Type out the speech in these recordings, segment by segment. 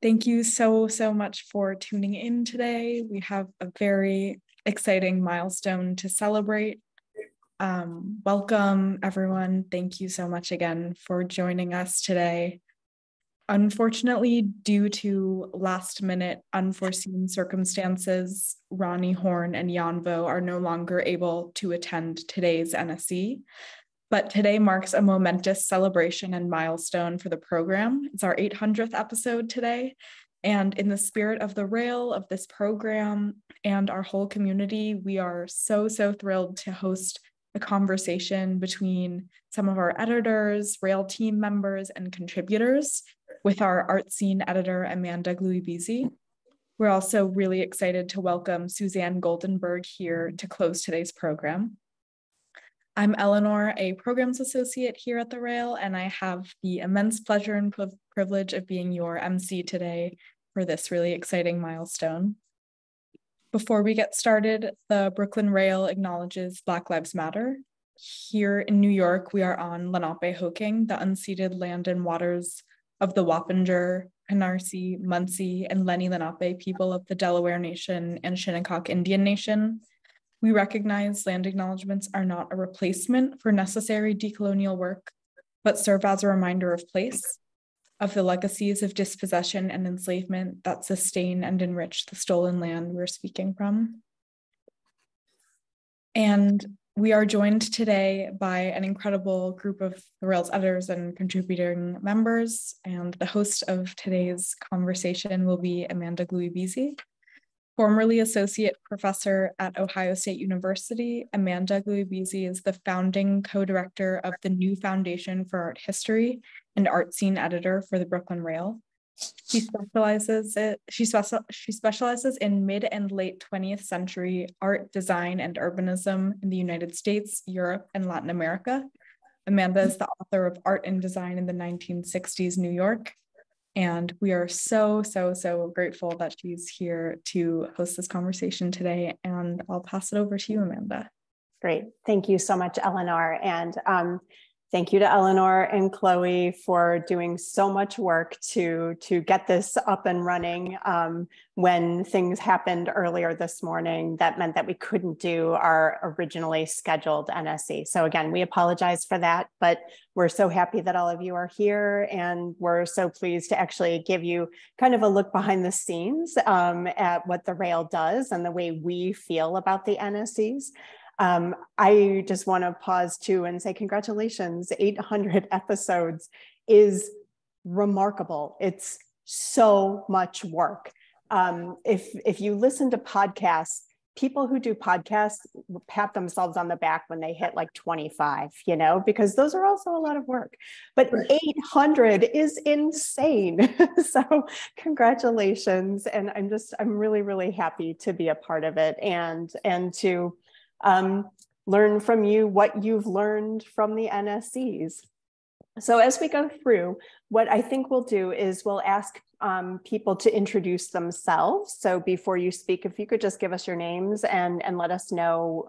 Thank you so much for tuning in today. We have a very exciting milestone to celebrate. Welcome, everyone. Thank you so much again for joining us today. Unfortunately, due to last-minute unforeseen circumstances, Ronnie Horn and Janvo are no longer able to attend today's NSE. But today marks a momentous celebration and milestone for the program. It's our 800th episode today. And in the spirit of the rail of this program and our whole community, we are so thrilled to host a conversation between some of our editors, rail team members, and contributors with our ArtSeen editor, Amanda Gluibizzi. We're also really excited to welcome Suzanne Goldenberg here to close today's program. I'm Eleanor, a programs associate here at the Rail, and I have the immense pleasure and privilege of being your MC today for this really exciting milestone. Before we get started, the Brooklyn Rail acknowledges Black Lives Matter. Here in New York, we are on Lenape-Hoking, the unceded land and waters of the Wappinger, Canarsie, Munsee, and Lenni Lenape people of the Delaware Nation and Shinnecock Indian Nation. We recognize land acknowledgements are not a replacement for necessary decolonial work, but serve as a reminder of place, of the legacies of dispossession and enslavement that sustain and enrich the stolen land we're speaking from. And we are joined today by an incredible group of the Rail's editors and contributing members, and the host of today's conversation will be Amanda Gluibizzi. Formerly associate professor at Ohio State University, Amanda Gluibizzi is the founding co-director of the New Foundation for Art History and ArtSeen editor for the Brooklyn Rail. She specializes in mid and late 20th century art, design, and urbanism in the United States, Europe, and Latin America. Amanda is the author of Art and Design in the 1960s New York. And we are so grateful that she's here to host this conversation today. And I'll pass it over to you, Amanda. Great. Thank you so much, Eleanor. And thank you to Eleanor and Chloe for doing so much work to get this up and running. When things happened earlier this morning, that meant that we couldn't do our originally scheduled NSE. So again, we apologize for that, but we're so happy that all of you are here, and we're so pleased to actually give you kind of a look behind the scenes at what the Rail does and the way we feel about the NSEs. I just want to pause too and say congratulations. 800 episodes is remarkable. It's so much work. If you listen to podcasts, people who do podcasts pat themselves on the back when they hit like 25, because those are also a lot of work. But 800 is insane. So congratulations. And I'm really happy to be a part of it and to learn from you what you've learned from the NSEs. So as we go through, what I think we'll do is we'll ask people to introduce themselves. So before you speak, if you could just give us your names and let us know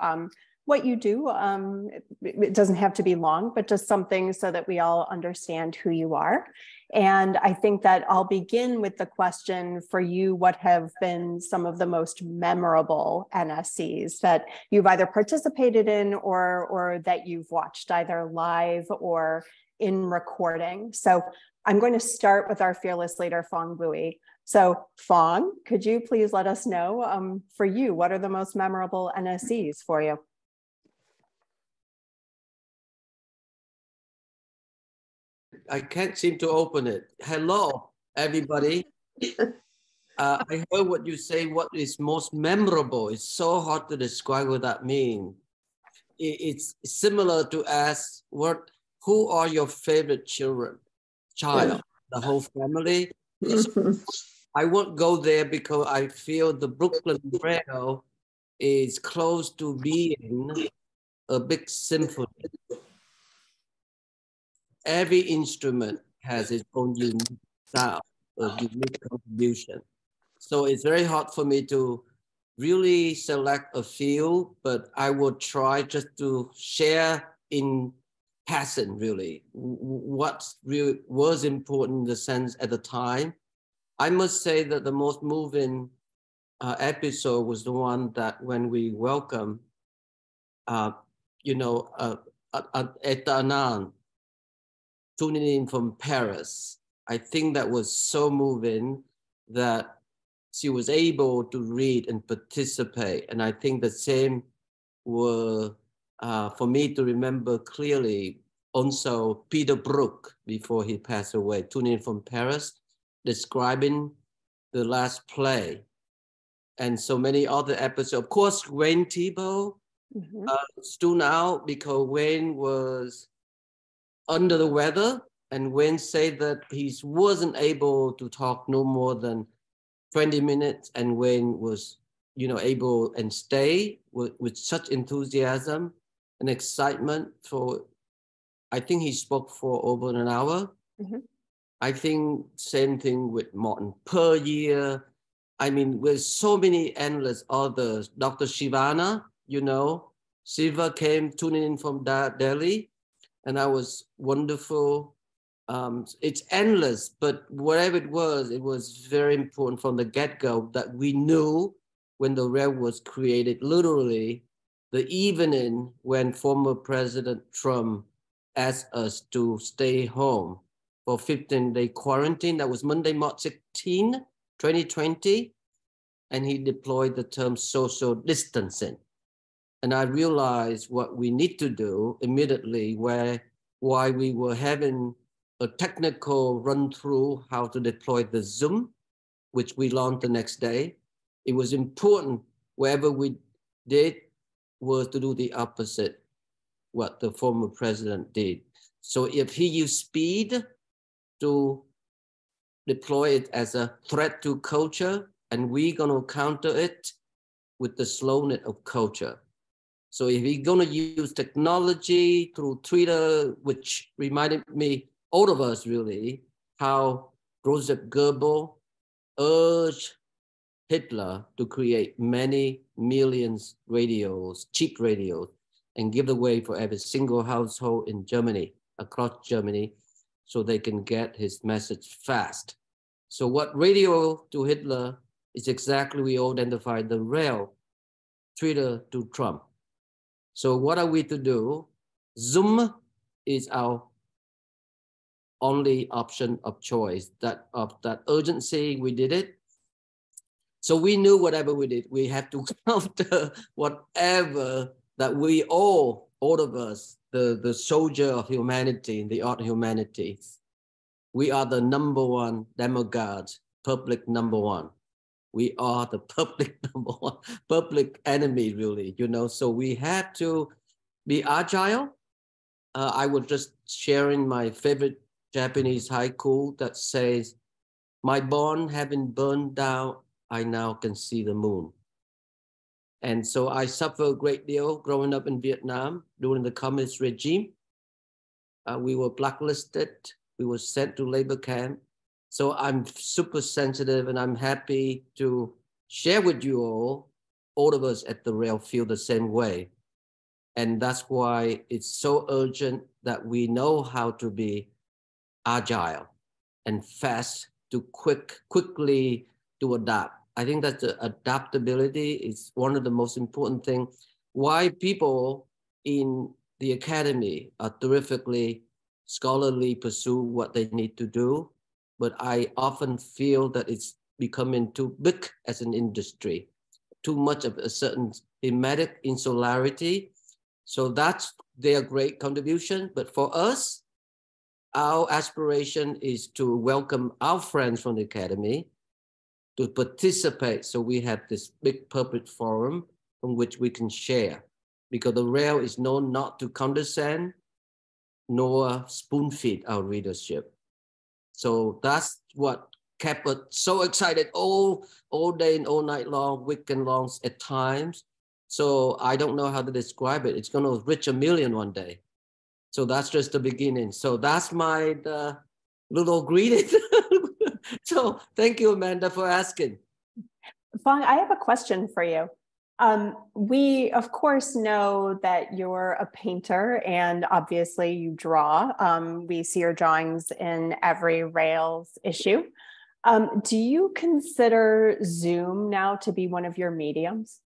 what you do. It doesn't have to be long, but just something so that we all understand who you are. And I think that I'll begin with the question for you: what have been some of the most memorable NSEs that you've either participated in or that you've watched either live or in recording? So I'm going to start with our fearless leader, Fong Bui. So Fong, could you please let us know for you, what are the most memorable NSEs for you? I can't seem to open it. Hello, everybody. I heard what you say, what is most memorable. It's so hard to describe what that means. It's similar to ask, who are your favorite child, the whole family? I won't go there because I feel the Brooklyn Rail is close to being a big symphony. Every instrument has its own unique sound, a unique contribution. So it's very hard for me to really select a few, but I will try just to share in passing really what really was important in the sense at the time I must say that the most moving episode was the one that when we welcome, Eta Anand tuning in from Paris. I think that was so moving that she was able to read and participate. And I think the same were, for me to remember clearly, also Peter Brook, before he passed away, tuning in from Paris, describing the last play. And so many other episodes. Of course, Wayne Thiebaud stood out because Wayne was under the weather, and Wayne said that he wasn't able to talk no more than 20 minutes, and Wayne was, able and stay with such enthusiasm and excitement for, I think he spoke for over an hour. I think same thing with Martin Puryear. I mean, with so many endless others. Dr. Shivana, Shiva came tuning in from Delhi, and that was wonderful. It's endless, but whatever it was very important from the get-go that we knew when the rail was created, literally the evening when former President Trump asked us to stay home for 15-day quarantine. That was Monday, March 16, 2020. And he deployed the term social distancing. And I realized what we need to do immediately, why we were having a technical run through how to deploy the Zoom, which we launched the next day. It was important wherever we did was to do the opposite what the former president did. So if he used speed to deploy it as a threat to culture, and we're gonna counter it with the slowness of culture. So if we're gonna use technology through Twitter, which reminded me, all of us really, how Joseph Goebbels urged Hitler to create many millions radios, cheap radios, and give away for every single household in Germany, across Germany, so they can get his message fast. So what radio to Hitler is exactly, we identify the rail, Twitter to Trump. So what are we to do? Zoom is our only option of choice. That urgency, we did it. So we knew whatever we did, we have to counter whatever that we all of us, the soldier of humanity, the art of humanity, we are the #1 demagogues, public #1. We are the public #1, public enemy, really, so we have to be agile. I was just sharing my favorite Japanese haiku that says, my barn having burned down, I now can see the moon. And so I suffered a great deal growing up in Vietnam during the communist regime. We were blacklisted. We were sent to labor camp. So I'm super sensitive, and I'm happy to share with you all of us at the rail feel the same way. And that's why it's so urgent that we know how to be agile and fast to quickly to adapt. I think that the adaptability is one of the most important things. Why people in the academy are terrifically scholarly, pursue what they need to do, but I often feel that it's becoming too big as an industry, too much of a certain thematic insularity. So that's their great contribution. But for us, our aspiration is to welcome our friends from the academy to participate. So we have this big public forum from which we can share, because the rail is known not to condescend nor spoon feed our readership. So that's what kept us so excited all day and all night long, weekend longs at times. So I don't know how to describe it. It's going to reach 1 million one day. So that's just the beginning. So that's my little greeting. So thank you, Amanda, for asking. Phong, I have a question for you. We, of course, know that you're a painter, and obviously you draw. We see your drawings in every Rails issue. Do you consider Zoom now to be one of your mediums?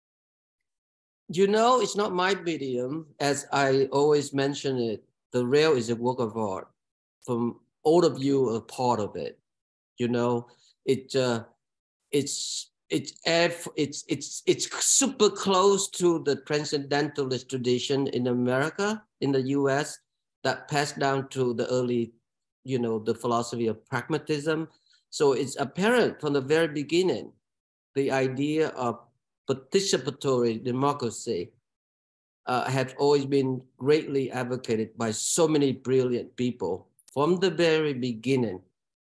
You know, it's not my medium. As I always mention it, the rail is a work of art. From all of you are part of it. You know, it's super close to the transcendentalist tradition in America, in the US, that passed down to the early, you know, the philosophy of pragmatism. So it's apparent from the very beginning, the idea of participatory democracy have always been greatly advocated by so many brilliant people from the very beginning.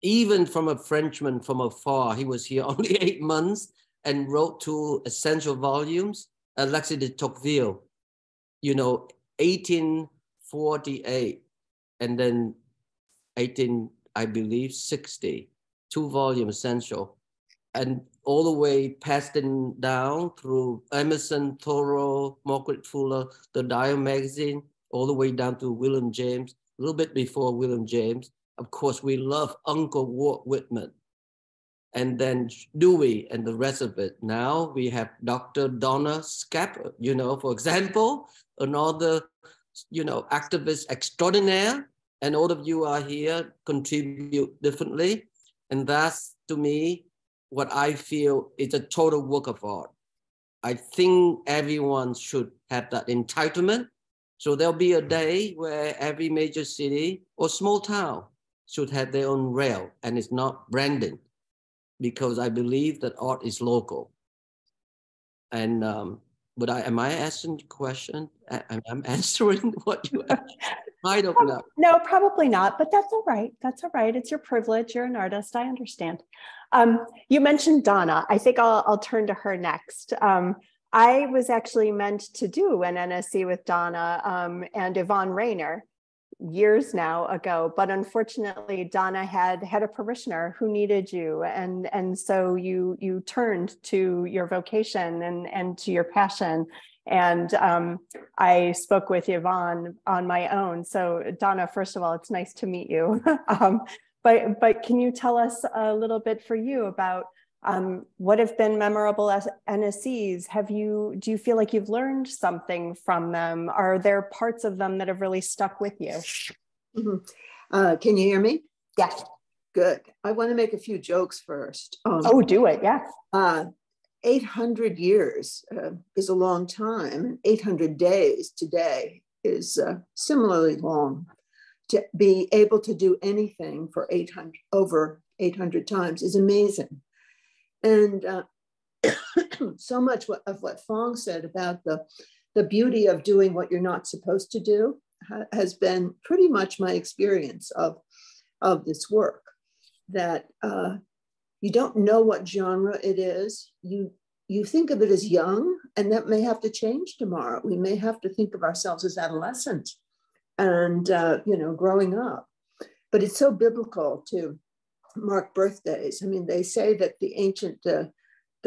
Even from a Frenchman from afar, he was here only 8 months and wrote 2 essential volumes, Alexis de Tocqueville, you know, 1848, and then 60, 2 volumes essential. And all the way passed it down through Emerson, Thoreau, Margaret Fuller, the Dial magazine, all the way down to William James, a little bit before William James. Of course, we love Uncle Walt Whitman, and then Dewey and the rest of it. Now we have Dr. Donna Scapper, you know, for example, another, you know, activist extraordinaire, and all of you are here, contribute differently. And that's, to me, what I feel is a total work of art. I think everyone should have that entitlement. So there'll be a day where every major city or small town should have their own rail, and it's not branded, because I believe that art is local. And but am I asking the question? I'm answering what you asked. I don't know. No, probably not, but that's all right. That's all right. It's your privilege. You're an artist. I understand. You mentioned Donna. I think I'll turn to her next. I was actually meant to do an NSE with Donna and Yvonne Rayner years now ago, but unfortunately Donna had a parishioner who needed you, and so you turned to your vocation and to your passion. And I spoke with Yvonne on my own. So Donna, first of all, it's nice to meet you. But can you tell us a little bit for you about what have been memorable as NSEs? Do you feel like you've learned something from them? Are there parts of them that have really stuck with you? Mm-hmm. Can you hear me? Yes. Good. I want to make a few jokes first. Oh, do it. Yeah. 800 years is a long time, and 800 days today is similarly long. To be able to do anything for over 800 times is amazing. And so much of what Fong said about the beauty of doing what you're not supposed to do has been pretty much my experience of this work, that you don't know what genre it is. You think of it as young, and that may have to change tomorrow. We may have to think of ourselves as adolescent and growing up. But it's so biblical to mark birthdays. I mean, they say that the ancient, the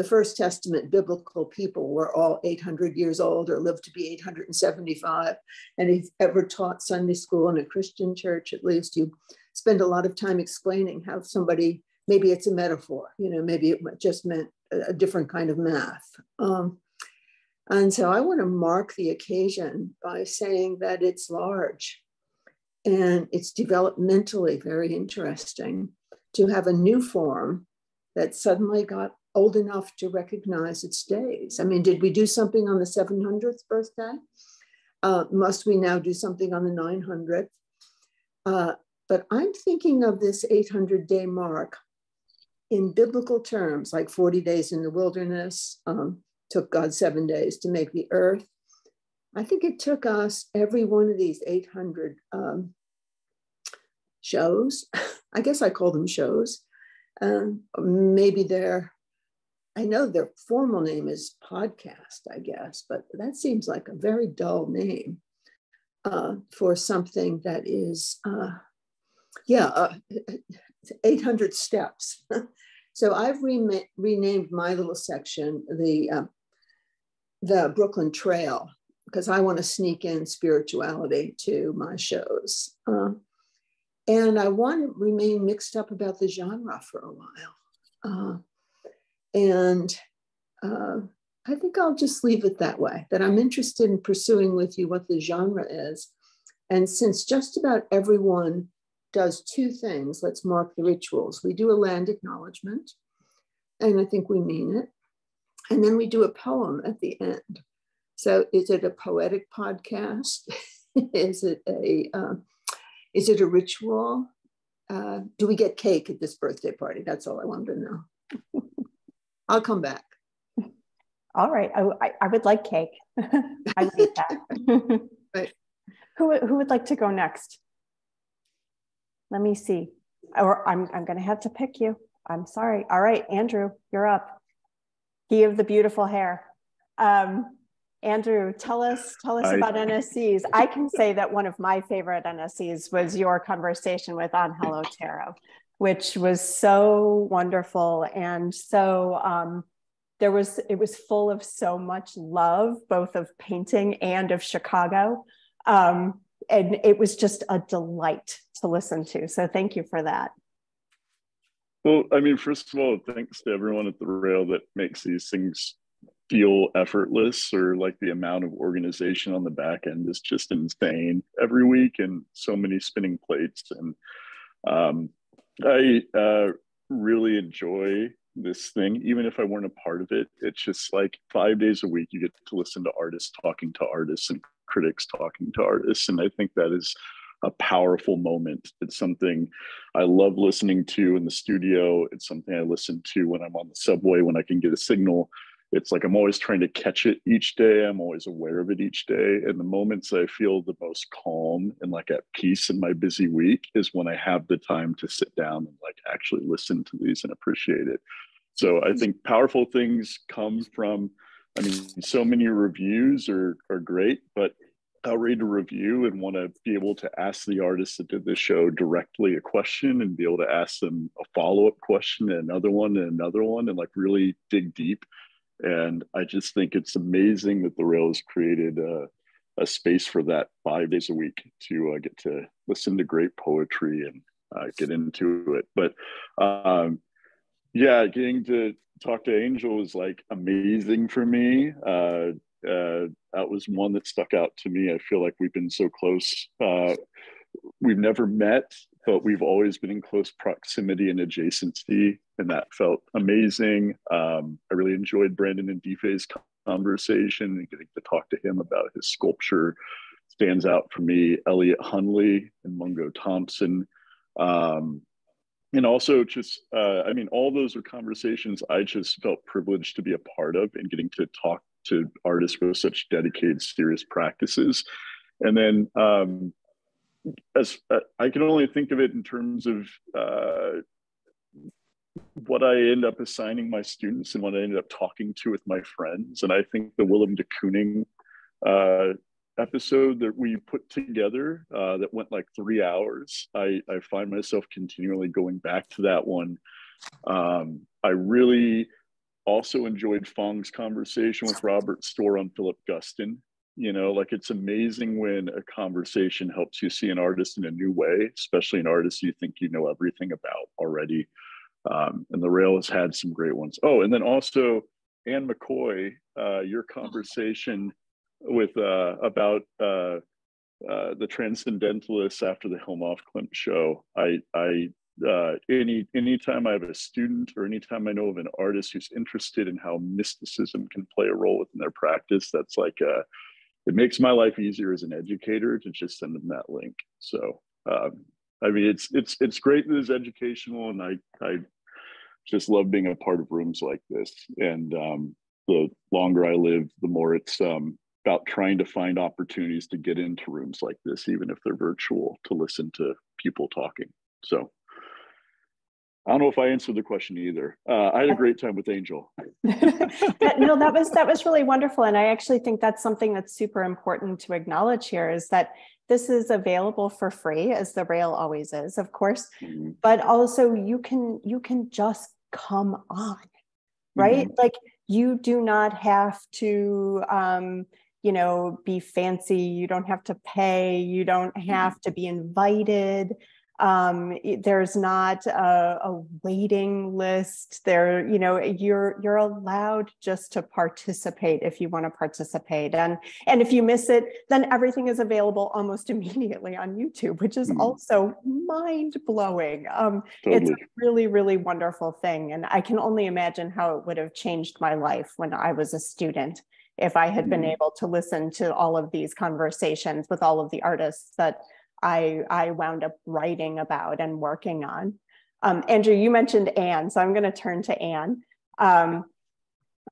First Testament biblical people were all 800 years old or lived to be 875. And if you've ever taught Sunday school in a Christian church, at least, you spend a lot of time explaining how somebody, maybe it's a metaphor, maybe it just meant a different kind of math. And so I want to mark the occasion by saying that it's large and it's developmentally very interesting to have a new form that suddenly got old enough to recognize its days. I mean, did we do something on the 700th birthday? Must we now do something on the 900th? But I'm thinking of this 800-day mark in biblical terms, like 40 days in the wilderness, took God 7 days to make the earth. I think it took us every one of these 800 shows. I guess I call them shows. Maybe I know their formal name is podcast, I guess, but that seems like a very dull name for something that is, 800 steps. So I've renamed my little section the Brooklyn Trail, because I want to sneak in spirituality to my shows. And I want to remain mixed up about the genre for a while. And I think I'll just leave it that way, that I'm interested in pursuing with you what the genre is. And since just about everyone does two things, let's mark the rituals. We do a land acknowledgement, and I think we mean it. And then we do a poem at the end. So is it a poetic podcast? Is it a ritual? Do we get cake at this birthday party? That's all I wanted to know. I'll come back. All right. I would like cake. I would eat that. Right. Who would like to go next? Let me see. Or I'm going to have to pick you. I'm sorry. All right, Andrew, you're up. He of the beautiful hair. Andrew, tell us about NSEs. I can say that one of my favorite NSEs was your conversation with Angelo Otero, which was so wonderful, and so it was full of so much love, both of painting and of Chicago. And it was just a delight to listen to. So thank you for that. Well, I mean, first of all, thanks to everyone at the Rail that makes these things feel effortless, or like the amount of organization on the back end is just insane every week, and so many spinning plates. And I really enjoy this thing, even if I weren't a part of it. It's just like 5 days a week, you get to listen to artists talking to artists and critics talking to artists. And I think that is a powerful moment. It's something I love listening to in the studio. It's something I listen to when I'm on the subway, when I can get a signal. It's like I'm always trying to catch it each day. I'm always aware of it each day. And the moments I feel the most calm and like at peace in my busy week is when I have the time to sit down and like actually listen to these and appreciate it. So I think powerful things come from, I mean, so many reviews are great, but I'll read a review and want to be able to ask the artist that did the show directly a question, and be able to ask them a follow-up question and another one and another one, and like really dig deep. And I just think it's amazing that the Rail has created a space for that 5 days a week to get to listen to great poetry and get into it. But yeah, getting to talk to Angel was like amazing for me. That was one that stuck out to me. I feel like we've been so close. We've never met, but we've always been in close proximity and adjacency, and that felt amazing. I really enjoyed Brandon and Dife's conversation, and getting to talk to him about his sculpture stands out for me. Elliot Hunley and Mungo Thompson. And also just, I mean, all those are conversations I just felt privileged to be a part of, and getting to talk to artists with such dedicated, serious practices. And then as I can only think of it in terms of what I end up assigning my students and what I ended up talking to with my friends. And I think the Willem de Kooning episode that we put together that went like 3 hours, I find myself continually going back to that one. I really also enjoyed Fong's conversation with Robert Storr on Philip Guston. You know, like it's amazing when a conversation helps you see an artist in a new way, especially an artist you think you know everything about already. And the Rail has had some great ones. Oh, and then also Anne McCoy, your conversation with about the Transcendentalists after the Hilmoff Klimt show. Anytime I have a student, or anytime I know of an artist who's interested in how mysticism can play a role within their practice, that's like it makes my life easier as an educator to just send them that link. So I mean, it's great that it's educational, and I just love being a part of rooms like this. And the longer I live, the more it's about trying to find opportunities to get into rooms like this, even if they're virtual, to listen to people talking. So I don't know if I answered the question either. I had a great time with Angel. No, that was really wonderful. And I actually think that's something that's super important to acknowledge here, is that this is available for free, as the Rail always is, of course, but also you can just come on, right? Like you do not have to, be fancy. You don't have to pay. You don't have to be invited. There's not a waiting list there. You're allowed just to participate if you want to participate. And if you miss it, then everything is available almost immediately on YouTube, which is also mind blowing. Totally. It's a really, really wonderful thing. And I can only imagine how it would have changed my life when I was a student, if I had been able to listen to all of these conversations with all of the artists that I wound up writing about and working on. Andrew, you mentioned Anne, so I'm going to turn to Anne. I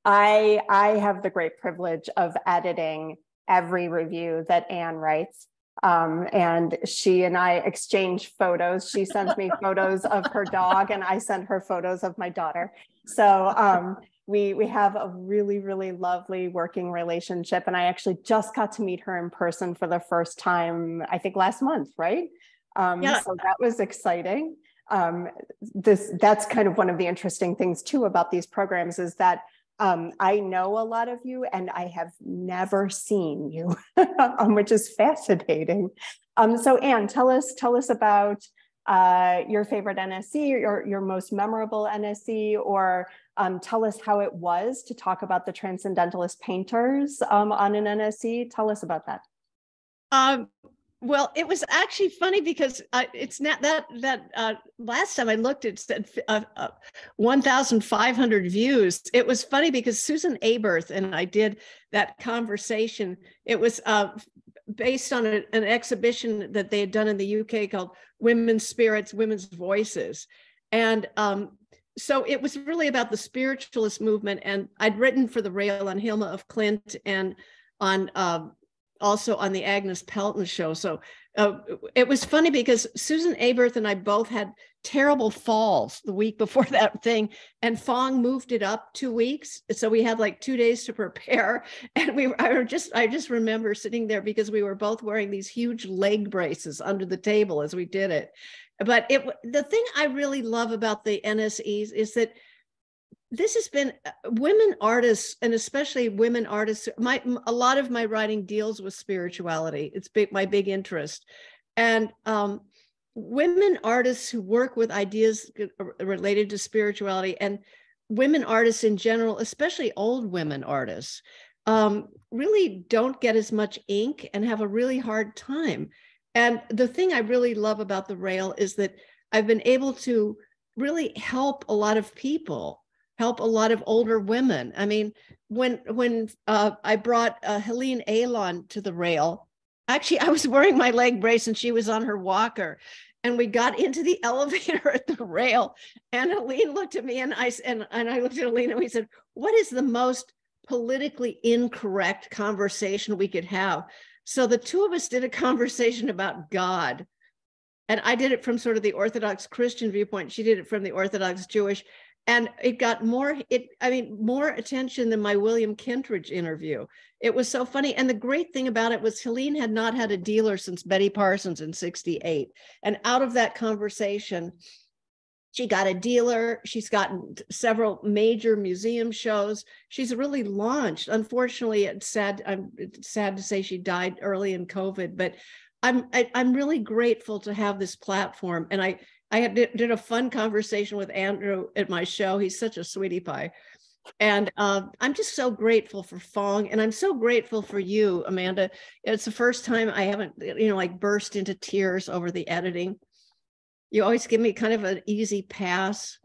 have the great privilege of editing every review that Anne writes. And she and I exchange photos. She sends me photos of her dog and I send her photos of my daughter. So we have a really, really lovely working relationship. And I actually just got to meet her in person for the first time, I think last month, right? Yeah. So that was exciting. That's kind of one of the interesting things too about these programs is that I know a lot of you and I have never seen you, which is fascinating. So Anne, tell us about your favorite NSE, or your most memorable NSE, or tell us how it was to talk about the Transcendentalist painters on an NSE. Tell us about that. Well, it was actually funny because it's not that last time I looked, it said 1,500 views. It was funny because Susan Aberth and I did that conversation. It was based on an exhibition that they had done in the UK called Women's Spirits, Women's Voices. And so it was really about the spiritualist movement. And I'd written for the Rail on Hilma of Klint and on also on the Agnes Pelton show. So it was funny because Susan Aberth and I both had terrible falls the week before that thing, and Fong moved it up 2 weeks. So we had like 2 days to prepare. And I just remember sitting there because we were both wearing these huge leg braces under the table as we did it. But the thing I really love about the NSEs is that this has been women artists, and especially women artists. A lot of my writing deals with spirituality. It's my big interest. And women artists who work with ideas related to spirituality, and women artists in general, especially old women artists, really don't get as much ink and have a really hard time. And the thing I really love about the Rail is that I've been able to really help a lot of people, help a lot of older women. I mean, when I brought Helene Alon to the Rail, actually, I was wearing my leg brace and she was on her walker. And we got into the elevator at the Rail, and Helene looked at me, and I looked at Helene, and we said, "What is the most politically incorrect conversation we could have?" So the two of us did a conversation about God. And I did it from sort of the Orthodox Christian viewpoint. She did it from the Orthodox Jewish. And it got more attention than my William Kentridge interview. It was so funny. And the great thing about it was Helene had not had a dealer since Betty Parsons in '68. And out of that conversation, she got a dealer. She's gotten several major museum shows. She's really launched. Unfortunately, it's sad to say she died early in COVID, but I'm really grateful to have this platform. And I did a fun conversation with Andrew at my show. He's such a sweetie pie. And I'm just so grateful for Fong. And I'm so grateful for you, Amanda. It's the first time I haven't, like burst into tears over the editing. You always give me kind of an easy pass.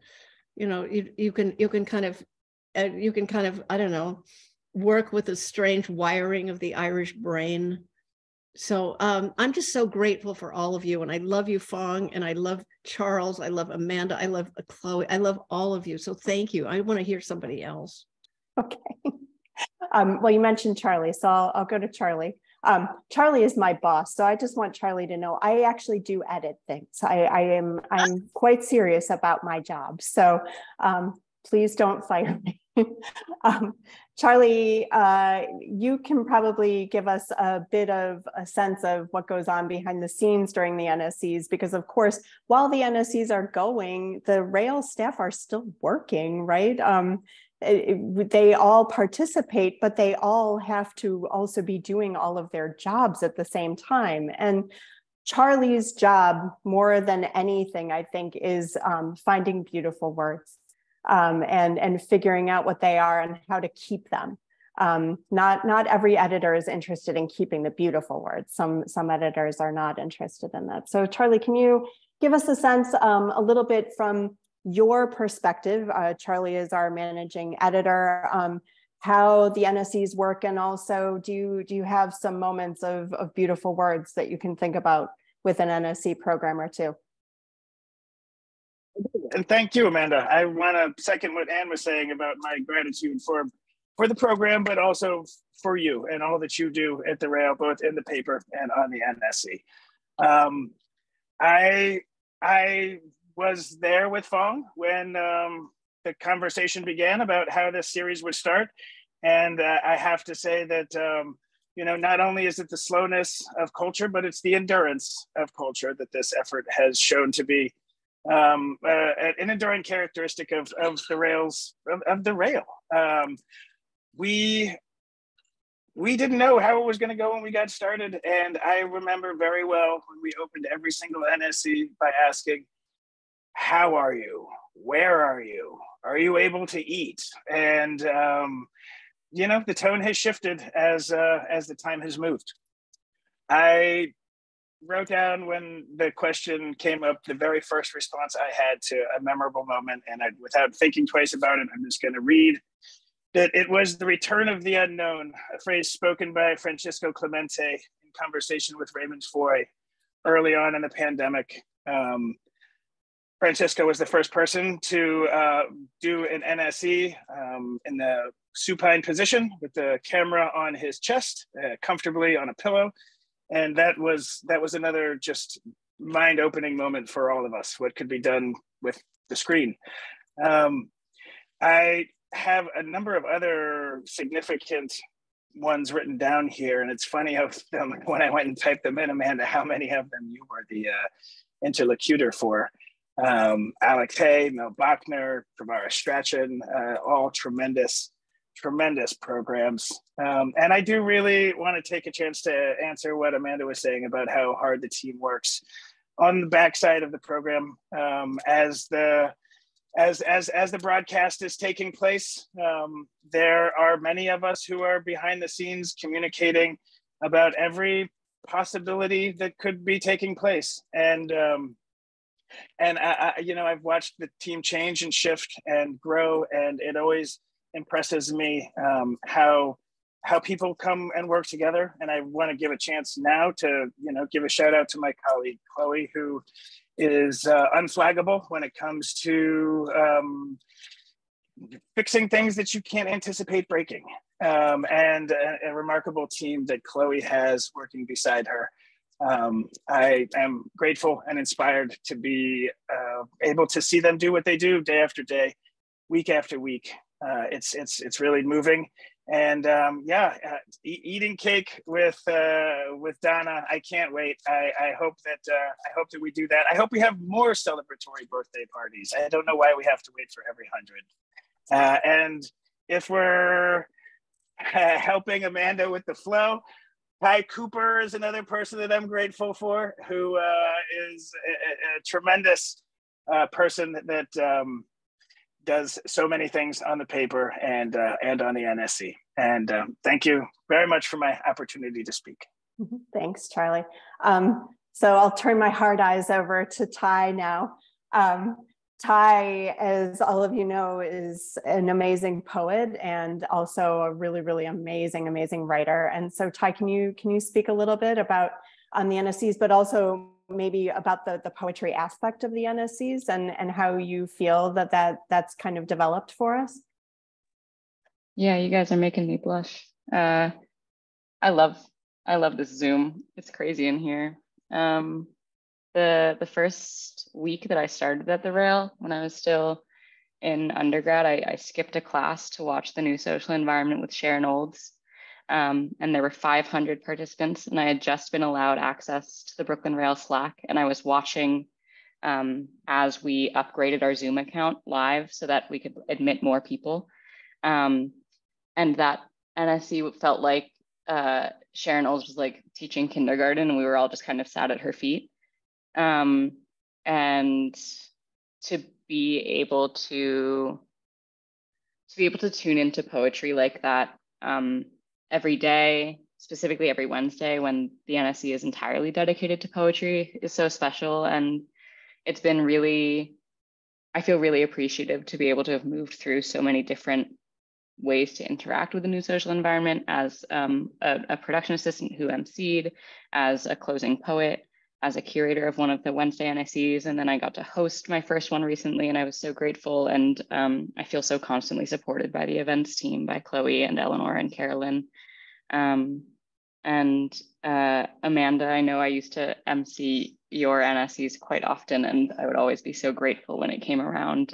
You can kind of, I don't know, work with the strange wiring of the Irish brain. So I'm just so grateful for all of you. And I love you, Fong, and I love Charles. I love Amanda. I love Chloe. I love all of you. So thank you. I want to hear somebody else. Okay. Well, you mentioned Charlie, so I'll go to Charlie. Charlie is my boss. So I just want Charlie to know I actually do edit things. I'm quite serious about my job. So please don't fire me. Charlie, you can probably give us a bit of a sense of what goes on behind the scenes during the NSEs, because of course, while the NSEs are going, the Rail staff are still working, right? They all participate, but they all have to also be doing all of their jobs at the same time. And Charlie's job more than anything, I think, is finding beautiful words and figuring out what they are and how to keep them. Not every editor is interested in keeping the beautiful words. Some editors are not interested in that. So Charlie, can you give us a sense a little bit from your perspective? Charlie is our managing editor. How the NSEs work, and also do you have some moments of beautiful words that you can think about with an NSE program or two? And thank you, Amanda. I want to second what Anne was saying about my gratitude for the program, but also for you and all that you do at the Rail, both in the paper and on the NSE. I was there with Fong when the conversation began about how this series would start. And I have to say that, not only is it the slowness of culture, but it's the endurance of culture that this effort has shown to be an enduring characteristic of the rails, of the rail. We didn't know how it was going to go when we got started. And I remember very well when we opened every single NSE by asking, how are you? Where are you? Are you able to eat? And, the tone has shifted as the time has moved. I wrote down when the question came up, the very first response I had to a memorable moment, and without thinking twice about it, I'm just going to read that it was the return of the unknown, a phrase spoken by Francisco Clemente in conversation with Raymond Foy early on in the pandemic. Francisco was the first person to do an NSE in the supine position with the camera on his chest, comfortably on a pillow. And that was another just mind-opening moment for all of us, what could be done with the screen. I have a number of other significant ones written down here, and it's funny how when I went and typed them in, Amanda, how many of them you were the interlocutor for. Alex Hay, Mel Bachner, Pravara Strachan, all tremendous programs. And I do really want to take a chance to answer what Amanda was saying about how hard the team works on the backside of the program as the broadcast is taking place. There are many of us who are behind the scenes communicating about every possibility that could be taking place. And I've watched the team change and shift and grow, and it always impresses me how people come and work together. And I want to give a chance now to give a shout out to my colleague Chloe, who is unflaggable when it comes to fixing things that you can't anticipate breaking, and a remarkable team that Chloe has working beside her. I am grateful and inspired to be able to see them do what they do day after day, week after week. It's really moving. And eating cake with Donna, I can't wait. I hope that we do that. I hope we have more celebratory birthday parties. I don't know why we have to wait for every 100. And if we're helping Amanda with the flow, Ty Cooper is another person that I'm grateful for, who is a tremendous person that does so many things on the paper and on the NSE. And thank you very much for my opportunity to speak. Thanks, Charlie. So I'll turn my hard eyes over to Ty now. Ty, as all of you know, is an amazing poet and also a really, really amazing writer. And so Ty, can you speak a little bit about on the NSEs, but also maybe about the poetry aspect of the NSEs and how you feel that's kind of developed for us? Yeah, you guys are making me blush. I love this Zoom. It's crazy in here. The first week that I started at the Rail, when I was still in undergrad, I skipped a class to watch the new social environment with Sharon Olds. And there were 500 participants, and I had just been allowed access to the Brooklyn Rail Slack. And I was watching as we upgraded our Zoom account live so that we could admit more people. And that NSE felt like Sharon Olds was like teaching kindergarten, and we were all just kind of sat at her feet. And to be able to tune into poetry like that every day, specifically every Wednesday when the NSE is entirely dedicated to poetry, is so special. And it's been really, I feel really appreciative to be able to have moved through so many different ways to interact with the new social environment as a production assistant who emceed, as a closing poet, as a curator of one of the Wednesday NSEs. And then I got to host my first one recently, and I was so grateful. And I feel so constantly supported by the events team, by Chloe and Eleanor and Carolyn. And Amanda, I know I used to MC your NSEs quite often, and I would always be so grateful when it came around.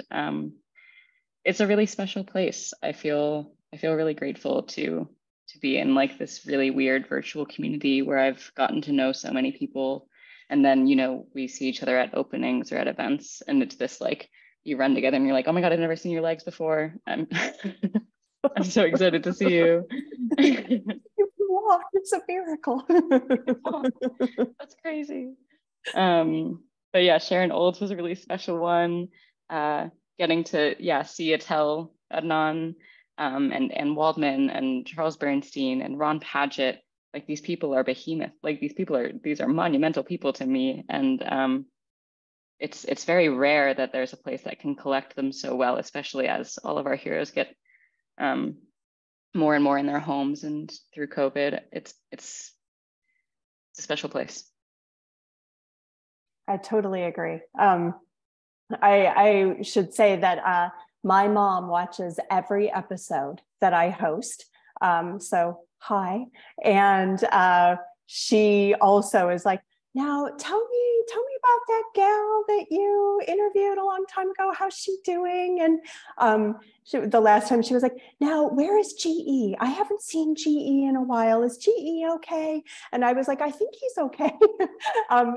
It's a really special place. I feel really grateful to be in like this really weird virtual community where I've gotten to know so many people. And then, you know, we see each other at openings or at events, and it's this like, you run together and you're like, oh my God, I've never seen your legs before. I'm so excited to see you. You walk, it's a miracle. That's crazy. But yeah, Sharon Olds was a really special one. Getting to see Attell Adnan and Waldman and Charles Bernstein and Ron Padgett. Like, these people are behemoth. Like, these are monumental people to me. And it's very rare that there's a place that can collect them so well, especially as all of our heroes get more and more in their homes and through COVID. It's a special place. I totally agree. I should say that my mom watches every episode that I host. So hi. And she also is like, now tell me about that gal that you interviewed a long time ago. How's she doing? And the last time she was like, now where is GE? I haven't seen GE in a while. Is GE okay? And I was like, I think he's okay.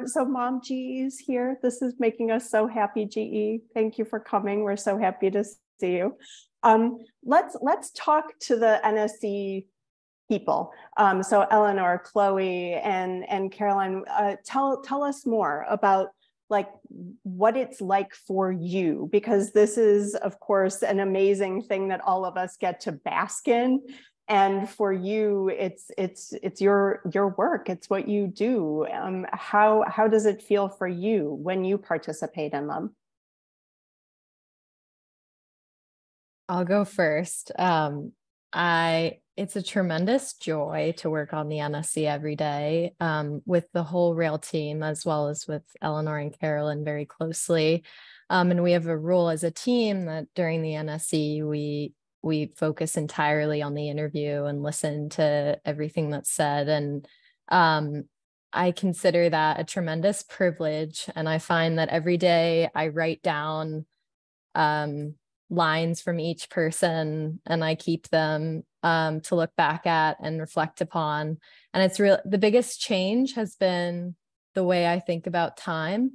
So Mom, GE is here. This is making us so happy, GE. Thank you for coming. We're so happy to see you. Let's talk to the NSE people. So Eleanor, Chloe, and Caroline, tell us more about like what it's like for you, because this is, of course, an amazing thing that all of us get to bask in. And for you, it's your work. It's what you do. How does it feel for you when you participate in them? I'll go first. It's a tremendous joy to work on the NSE every day with the whole Rail team, as well as with Eleanor and Carolyn very closely. And we have a rule as a team that during the NSE, we focus entirely on the interview and listen to everything that's said. And I consider that a tremendous privilege. And I find that every day I write down lines from each person, and I keep them to look back at and reflect upon. And it's real. The biggest change has been the way I think about time.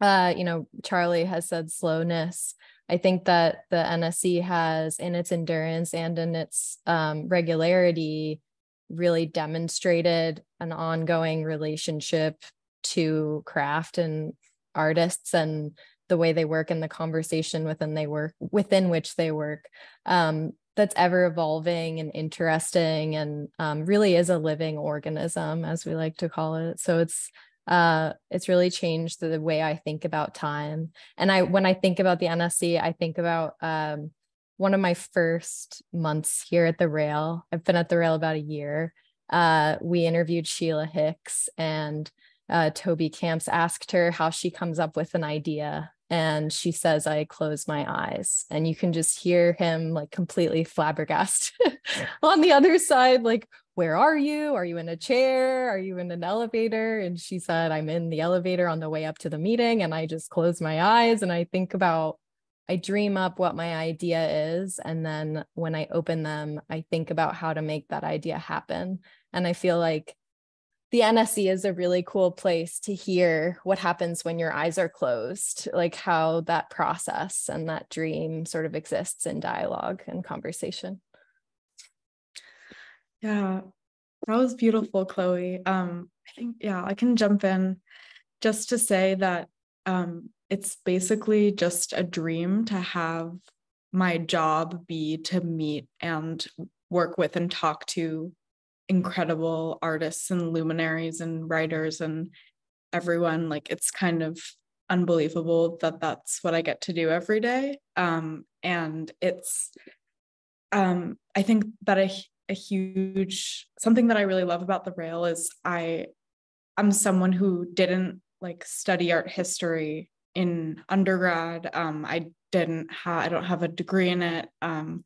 Charlie has said slowness. I think that the NSE has, in its endurance and in its regularity, really demonstrated an ongoing relationship to craft and artists and the way they work and the conversation within which they work. That's ever evolving and interesting, and really is a living organism, as we like to call it. So it's really changed the way I think about time. And when I think about the NSE, I think about one of my first months here at the Rail. I've been at the Rail about a year. We interviewed Sheila Hicks, and Toby Camps asked her how she comes up with an idea. And she says, I close my eyes. And you can just hear him like completely flabbergasted on the other side, like, where are you? Are you in a chair? Are you in an elevator? And she said, I'm in the elevator on the way up to the meeting. And I just close my eyes and I dream up what my idea is. And then when I open them, I think about how to make that idea happen. And I feel like the NSE is a really cool place to hear what happens when your eyes are closed, like how that process and that dream sort of exists in dialogue and conversation. Yeah, That was beautiful, Chloe. I think, yeah, I can jump in just to say that it's basically just a dream to have my job be to meet and work with and talk to incredible artists and luminaries and writers and everyone. Like, it's kind of unbelievable that that's what I get to do every day. And it's, I think that a huge, something that I really love about the Rail is I'm someone who didn't like study art history in undergrad. I don't have a degree in it. I'm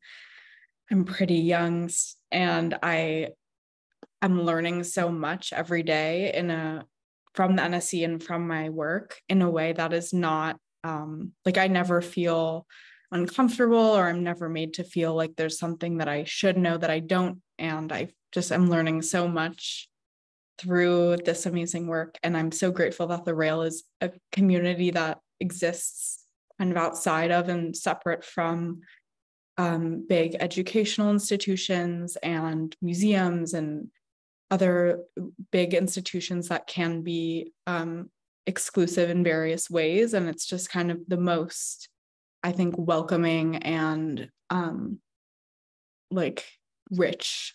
pretty young, and I'm learning so much every day from the NSE and from my work in a way that is not like, I never feel uncomfortable, or I'm never made to feel like there's something that I should know that I don't. And I'm learning so much through this amazing work. And I'm so grateful that the Rail is a community that exists kind of outside of and separate from big educational institutions and museums and other big institutions that can be exclusive in various ways. And it's just kind of the most, I think, welcoming and like rich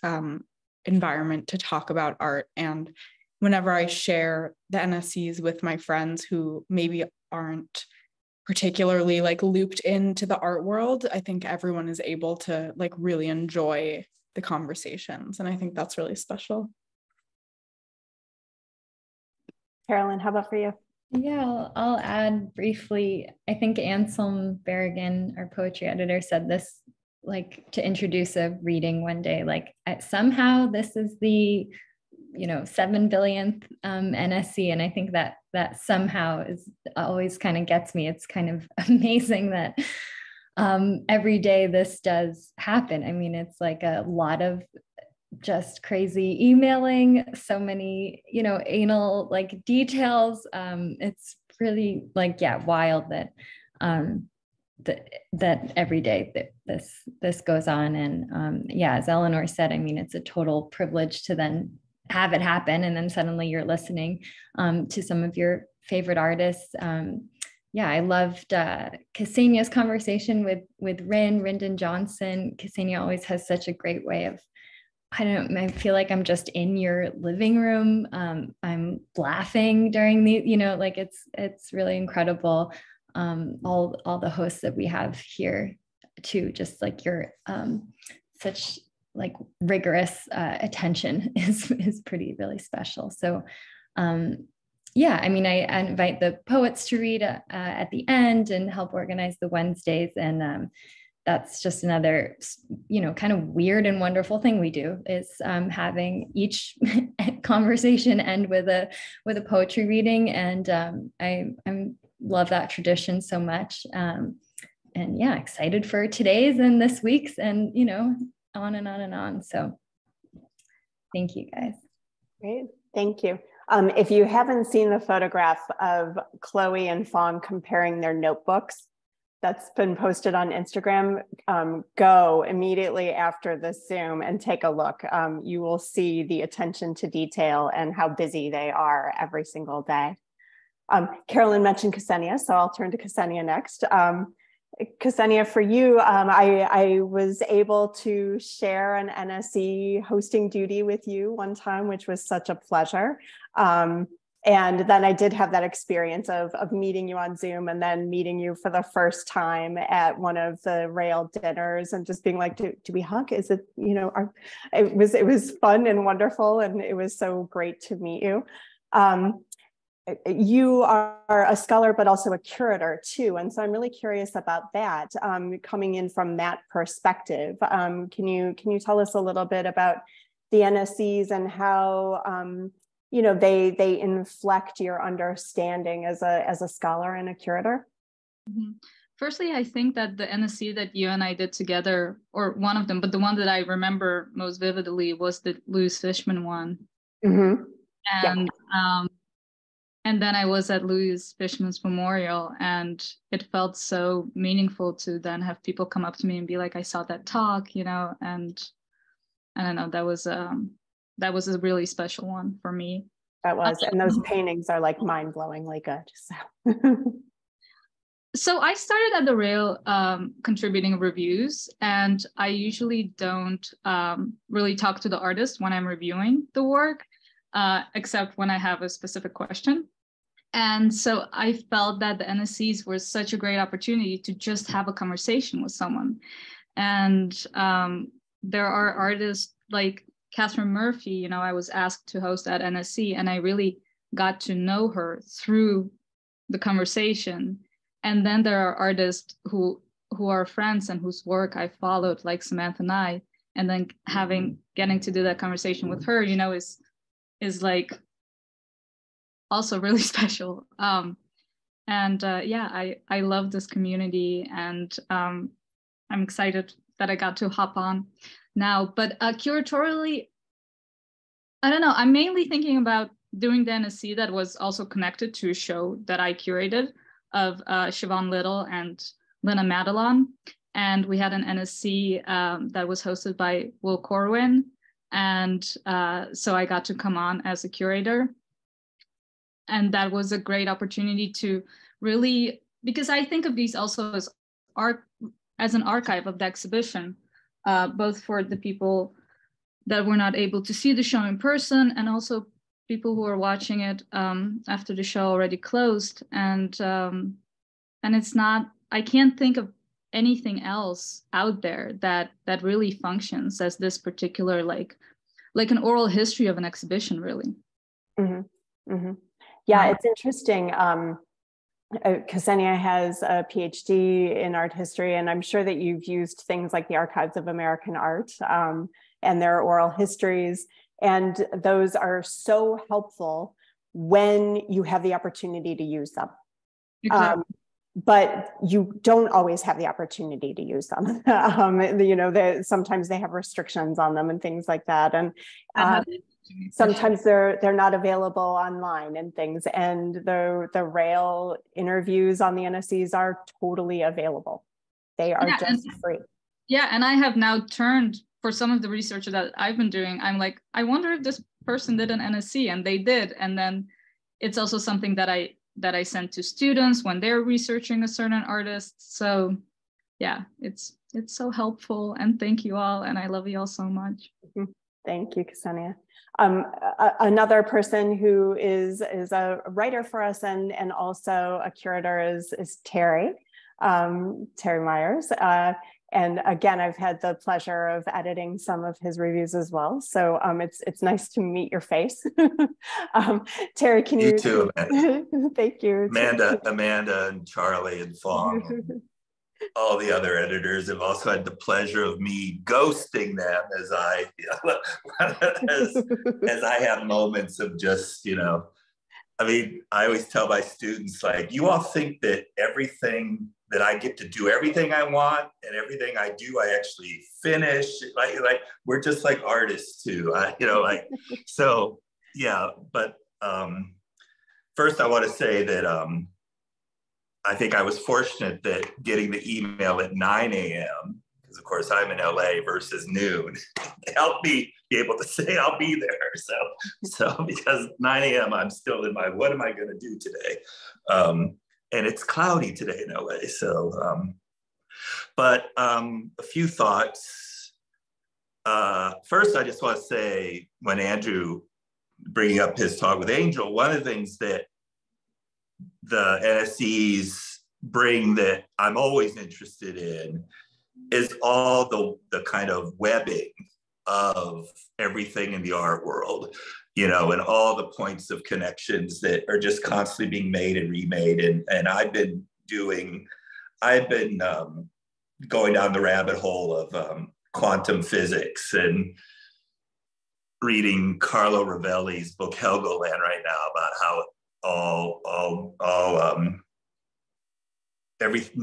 environment to talk about art. And whenever I share the NSEs with my friends who maybe aren't particularly like looped into the art world, I think everyone is able to like really enjoy the conversations. And I think that's really special. Carolyn, how about for you? Yeah, I'll add briefly. I think Anthem Berrigan, our poetry editor, said this, like, to introduce a reading one day, like, somehow this is the 7 billionth NSE. And I think that somehow is always kind of gets me. It's kind of amazing that every day this does happen. I mean, it's like a lot of just crazy emailing, so many, anal like details. It's really like, yeah, wild that that every day that this goes on. And yeah, as Eleanor said, I mean, it's a total privilege to then have it happen, and then suddenly you're listening to some of your favorite artists. Yeah, I loved Ksenia's conversation with Ryndon Johnson. Ksenia always has such a great way of, I feel like I'm just in your living room. I'm laughing during the, like it's really incredible. All the hosts that we have here too, just like your such like rigorous attention is pretty really special. So yeah, I mean, I invite the poets to read at the end and help organize the Wednesdays. And that's just another, kind of weird and wonderful thing we do, is having each conversation end with a poetry reading. And I love that tradition so much. And yeah, excited for today's and this week's, and on and on and on. So thank you, guys. Great, thank you. If you haven't seen the photograph of Chloe and Fawn comparing their notebooks, that's been posted on Instagram, go immediately after this Zoom and take a look. You will see the attention to detail and how busy they are every single day. Carolyn mentioned Ksenia, so I'll turn to Ksenia next. Ksenia, for you, I was able to share an NSE hosting duty with you one time, which was such a pleasure. And then I did have that experience of meeting you on Zoom, and then meeting you for the first time at one of the Rail dinners, and just being like, do we hug? Is it, it was fun and wonderful, and it was so great to meet you. You are a scholar, but also a curator too. And so I'm really curious about that, coming in from that perspective. Can you tell us a little bit about the NSEs and how, they inflect your understanding as a scholar and a curator? Mm-hmm. Firstly, I think that the NSE that you and I did together, or one of them, but the one that I remember most vividly was the Louis Fishman one. Mm-hmm. And yeah. And then I was at Louis Fishman's memorial, and it felt so meaningful to then have people come up to me and be like, I saw that talk, and I don't know, that was that was a really special one for me. That was, and those paintings are like mind-blowingly good. So. So I started at the Rail contributing reviews, and I usually don't really talk to the artist when I'm reviewing the work, except when I have a specific question. And so I felt that the NSEs were such a great opportunity to just have a conversation with someone. And there are artists like Catherine Murphy, you know, I was asked to host at NSE, and I really got to know her through the conversation. And then there are artists who are friends and whose work I followed, like Samantha Nye, and then getting to do that conversation with her, you know, is like also really special. Yeah, I love this community, and I'm excited that I got to hop on now. But curatorially, I don't know, I'm mainly thinking about doing the NSC that was also connected to a show that I curated of Siobhan Little and Lena Madelon. And we had an NSC that was hosted by Will Corwin. And so I got to come on as a curator. And that was a great opportunity to really, because I think of these also as an archive of the exhibition, both for the people that were not able to see the show in person, and also people who are watching it after the show already closed. And it's not, I can't think of anything else out there that really functions as this particular, like an oral history of an exhibition, really. Mm-hmm. Mm-hmm. Yeah, it's interesting. Ksenia has a PhD in art history, and I'm sure that you've used things like the Archives of American Art and their oral histories. And those are so helpful when you have the opportunity to use them. Exactly. But you don't always have the opportunity to use them. You know, sometimes they have restrictions on them and things like that. And sometimes they're not available online and things. And the Rail interviews on the NSEs are totally available. They are just free. Yeah, and I have now turned, for some of the research that I've been doing, I'm like, I wonder if this person did an NSE, and they did. And then it's also something that I send to students when they're researching a certain artist. So yeah, it's so helpful, and thank you all, and I love you all so much. Thank you, Ksenia. Another person who is a writer for us and also a curator is Terry Myers. And again, I've had the pleasure of editing some of his reviews as well. So it's nice to meet your face. Terry, can you? You too, Amanda. Thank you. Amanda and Charlie and Fong. All the other editors have also had the pleasure of me ghosting them as I have moments of just, you know, I mean, I always tell my students, like, you all think that everything that I get to do everything I want, and everything I do, I actually finish. Like we're just like artists too, you know, like, so yeah. But first I want to say that I think I was fortunate that getting the email at 9 a.m., because of course I'm in LA versus noon, helped me be able to say I'll be there. So because 9 a.m. I'm still in my, what am I going to do today? And it's cloudy today in LA. So, but a few thoughts. First, I just want to say, when Andrew bringing up his talk with Angel, one of the things that the NSEs bring that I'm always interested in is all the kind of webbing of everything in the art world, you know, and all the points of connections that are just constantly being made and remade. And I've been going down the rabbit hole of quantum physics and reading Carlo Rovelli's book Helgoland right now about how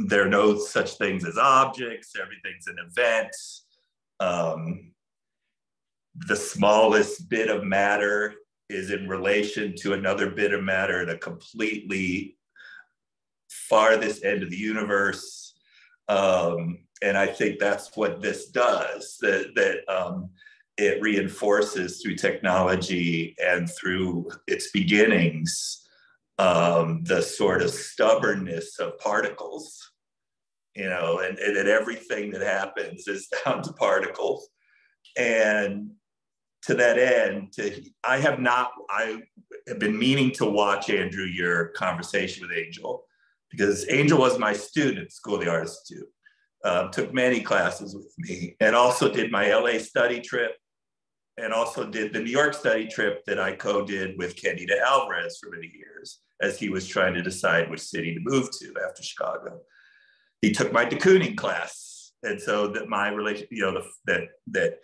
there are no such things as objects, everything's an event. The smallest bit of matter is in relation to another bit of matter at a completely farthest end of the universe. And I think that's what this does, it reinforces through technology and through its beginnings the sort of stubbornness of particles, you know, and that everything that happens is down to particles. And to that end, I have been meaning to watch, Andrew, your conversation with Angel, because Angel was my student at School of the Arts Institute, took many classes with me, and also did my LA study trip, and also did the New York study trip that I co-did with Candida Alvarez for many years, as he was trying to decide which city to move to after Chicago. He took my de Kooning class. And so that my relation, you know, that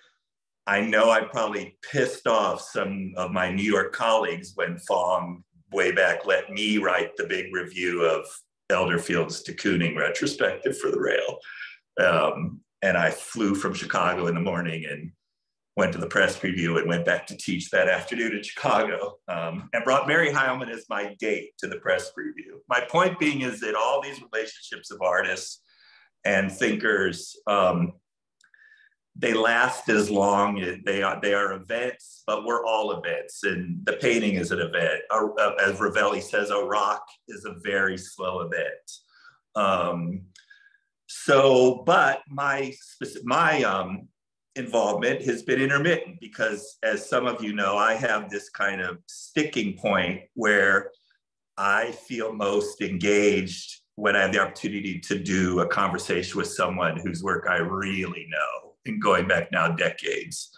I know I probably pissed off some of my New York colleagues when Fong way back let me write the big review of Elderfield's de Kooning retrospective for the Rail. And I flew from Chicago in the morning and went to the press preview and went back to teach that afternoon in Chicago, and brought Mary Heilman as my date to the press preview. My point being is that all these relationships of artists and thinkers, they last as long as they are events, but we're all events. And the painting is an event. As Ravelli says, a rock is a very slow event. But my involvement has been intermittent because, as some of you know, I have this kind of sticking point where I feel most engaged when I have the opportunity to do a conversation with someone whose work I really know, and going back now decades.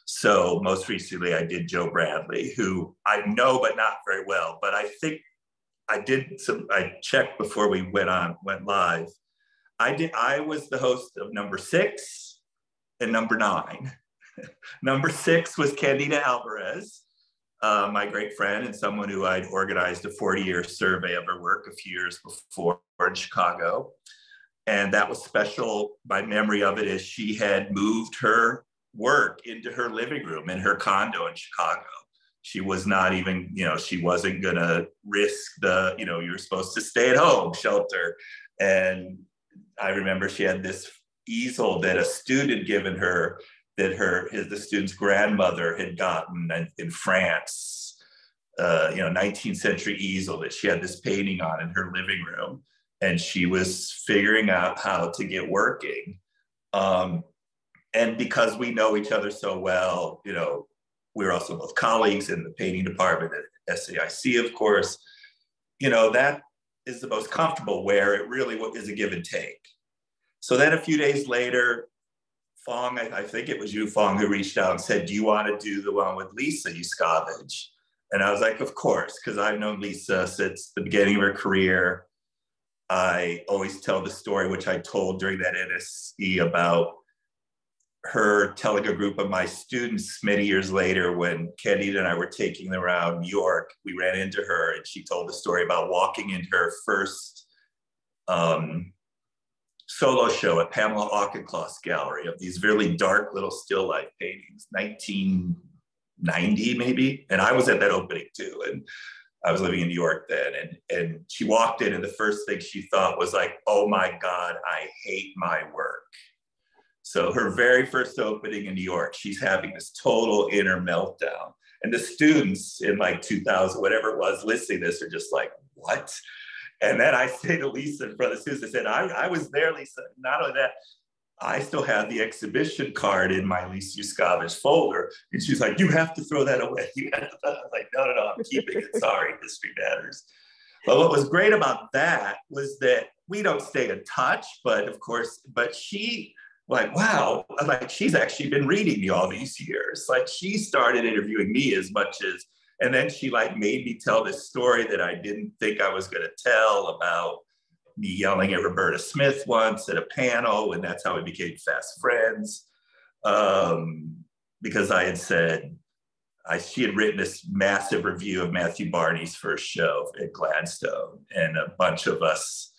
So most recently I did Joe Bradley, who I know but not very well, but I think I checked before we went live. I was the host of number 6 and number 9. Number 6 was Candida Alvarez, my great friend and someone who I'd organized a 40-year survey of her work a few years before in Chicago. And that was special. My memory of it is she had moved her work into her living room in her condo in Chicago. She was not even, you know, she wasn't gonna risk the, you know, you're supposed to stay at home shelter. And I remember she had this easel that a student given her, that the student's grandmother had gotten in France, 19th century easel that she had this painting on in her living room, and she was figuring out how to get working. And because we know each other so well, you know, we're also both colleagues in the painting department at SAIC, of course, you know, that is the most comfortable, where it really is a give and take. So then a few days later, Fong, I think it was you, Fong, who reached out and said, do you want to do the one with Lisa Yuskavage? And I was like, of course, because I've known Lisa since the beginning of her career. I always tell the story, which I told during that NSE, about her telling a group of my students many years later, when Candida and I were taking them around New York, we ran into her and she told the story about walking into her first solo show at Pamela Auchincloss Gallery of these really dark little still life paintings, 1990 maybe. And I was at that opening too. And I was living in New York then. And she walked in and the first thing she thought was like, oh my God, I hate my work. So her very first opening in New York, she's having this total inner meltdown. And the students in like 2000, whatever it was, listening to this are just like, what? And then I say to Lisa in front of the students, I said, I was there, Lisa. Not only that, I still have the exhibition card in my Lisa Yuskavage folder. And she's like, you have to throw that away. You have to. I was like, no, I'm keeping it. Sorry, history matters. But what was great about that was that we don't stay in touch, but of course, but she, like, wow, like she's actually been reading me all these years. Like she started interviewing me as much as, and then she like made me tell this story that I didn't think I was going to tell about me yelling at Roberta Smith once at a panel, and that's how we became fast friends. Because I had said, she had written this massive review of Matthew Barney's first show at Gladstone, and a bunch of us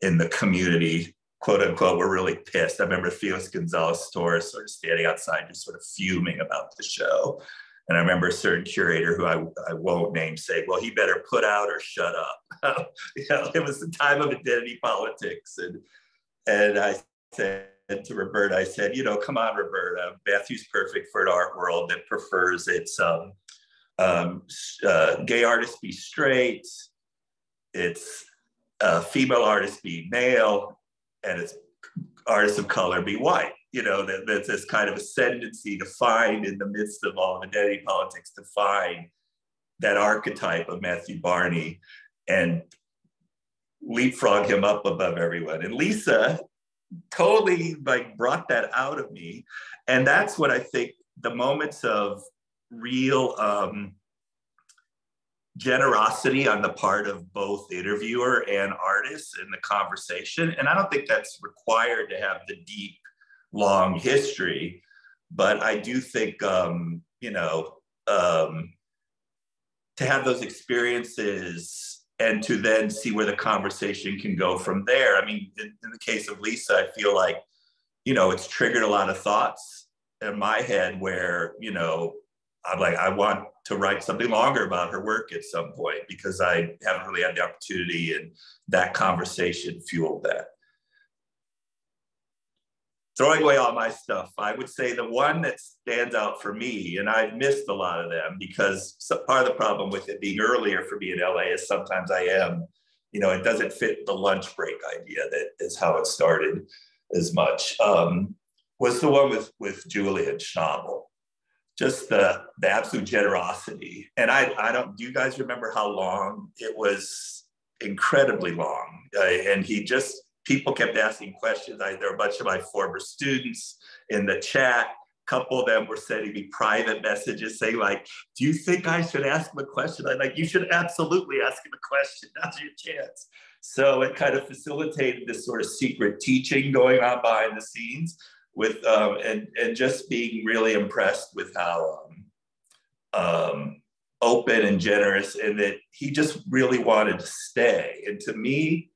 in the community, quote unquote, were really pissed. I remember Felix Gonzalez Torres sort of standing outside, just sort of fuming about the show. And I remember a certain curator who I won't name say, well, he better put out or shut up. You know, it was the time of identity politics. And I said, to Roberta, I said, come on, Roberta, Matthew's perfect for an art world that prefers its gay artists be straight, its female artists be male, and its artists of color be white. That's this kind of ascendancy to find in the midst of all of identity politics, to find that archetype of Matthew Barney and leapfrog him up above everyone. And Lisa totally brought that out of me. And that's what I think the moments of real generosity on the part of both interviewer and artist in the conversation. And I don't think that's required to have the deep, long history, but I do think, to have those experiences and to then see where the conversation can go from there. I mean, in the case of Lisa, I feel like, it's triggered a lot of thoughts in my head where, I'm like, I want to write something longer about her work at some point because I haven't really had the opportunity, and that conversation fueled that. Throwing away all my stuff, I would say the one that stands out for me, and I've missed a lot of them because part of the problem with it being earlier for me in LA is sometimes I am, it doesn't fit the lunch break idea that is how it started as much, was the one with Julian Schnabel. Just the absolute generosity. And do you guys remember how long? It was incredibly long. And people kept asking questions. There were a bunch of my former students in the chat. A couple of them were sending me private messages saying do you think I should ask him a question? I'm like, you should absolutely ask him a question. Now's your chance. So it kind of facilitated this sort of secret teaching going on behind the scenes with, and just being really impressed with how open and generous, and that he just really wanted to stay. And to me,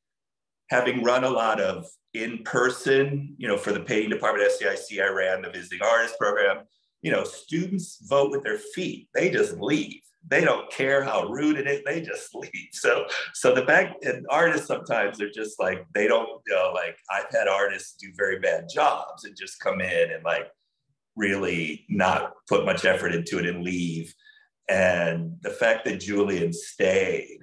having run a lot of in-person, for the painting department at SCIC, I ran the visiting artist program. Students vote with their feet. They just leave. They don't care how rude it is. They just leave. So the back and artists sometimes are just they don't, I've had artists do very bad jobs and just come in and really not put much effort into it and leave. And the fact that Julian stayed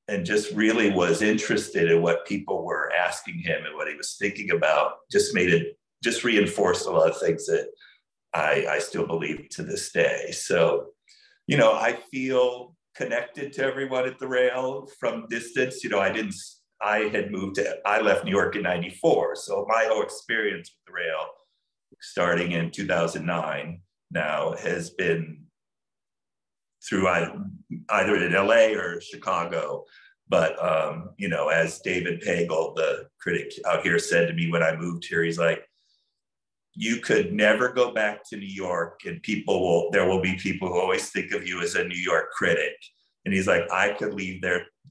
and just really was interested in what people were asking him and what he was thinking about just reinforced a lot of things that I still believe to this day. So, I feel connected to everyone at the Rail from distance. I left New York in '94. So my whole experience with the Rail, starting in 2009 now, has been through either in LA or Chicago. But, as David Pagel, the critic out here, said to me when I moved here, he's like, you could never go back to New York and there will be people who always think of you as a New York critic. And he's like, I could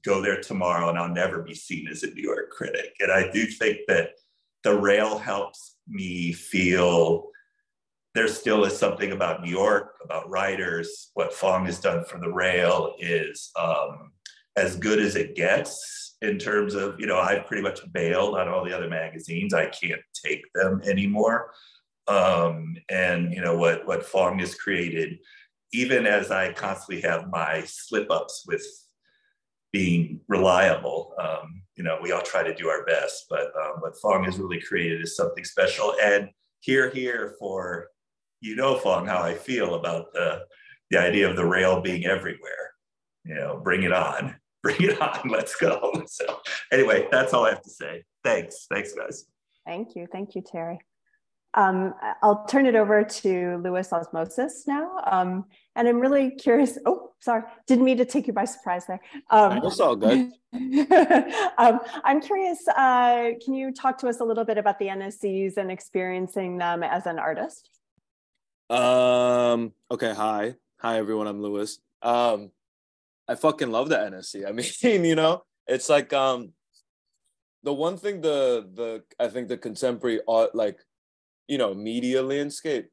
go there tomorrow and I'll never be seen as a New York critic. And I do think that the Rail helps me feel there still is something about New York, about writers. What Phong has done for the Rail is as good as it gets in terms of, I've pretty much bailed on all the other magazines. I can't take them anymore. What Phong has created, even as I constantly have my slip-ups with being reliable, we all try to do our best, but what Phong has really created is something special. And here for, Phong, how I feel about the idea of the Rail being everywhere. Bring it on, let's go. So anyway, that's all I have to say. Thanks, guys. Thank you, Terry. I'll turn it over to Louis Osmosis now. And I'm really curious, sorry, didn't mean to take you by surprise there. That's all good. I'm curious, can you talk to us a little bit about the NSEs and experiencing them as an artist? Okay, hi everyone, I'm Louis. I fucking love the NSE. I mean, it's like the one thing I think the contemporary art, media landscape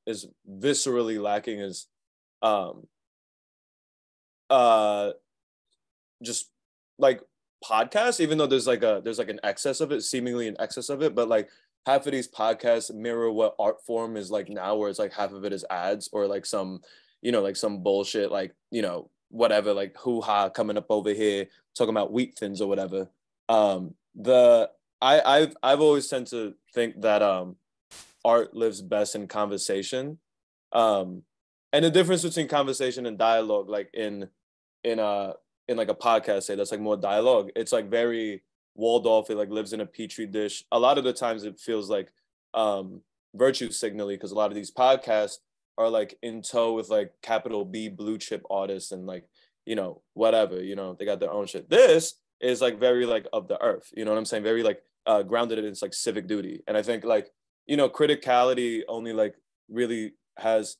is viscerally lacking is just podcasts, even though there's an excess of it, seemingly an excess of it, but half of these podcasts mirror what art form is like now, where it's like half of it is ads or like some, you know, like some bullshit, like, you know, whatever, like hoo-ha coming up over here talking about wheat thins or whatever. I've always tend to think that art lives best in conversation, and the difference between conversation and dialogue, like in like a podcast, say, that's like more dialogue, it's like very walled off. It like lives in a petri dish. A lot of the times it feels like virtue signaling, because a lot of these podcasts are like in tow with like capital B blue chip artists and like, you know, whatever, you know, they got their own shit. This is like very like of the earth, you know what I'm saying? Very like grounded in its like civic duty. And I think like, you know, criticality only like really has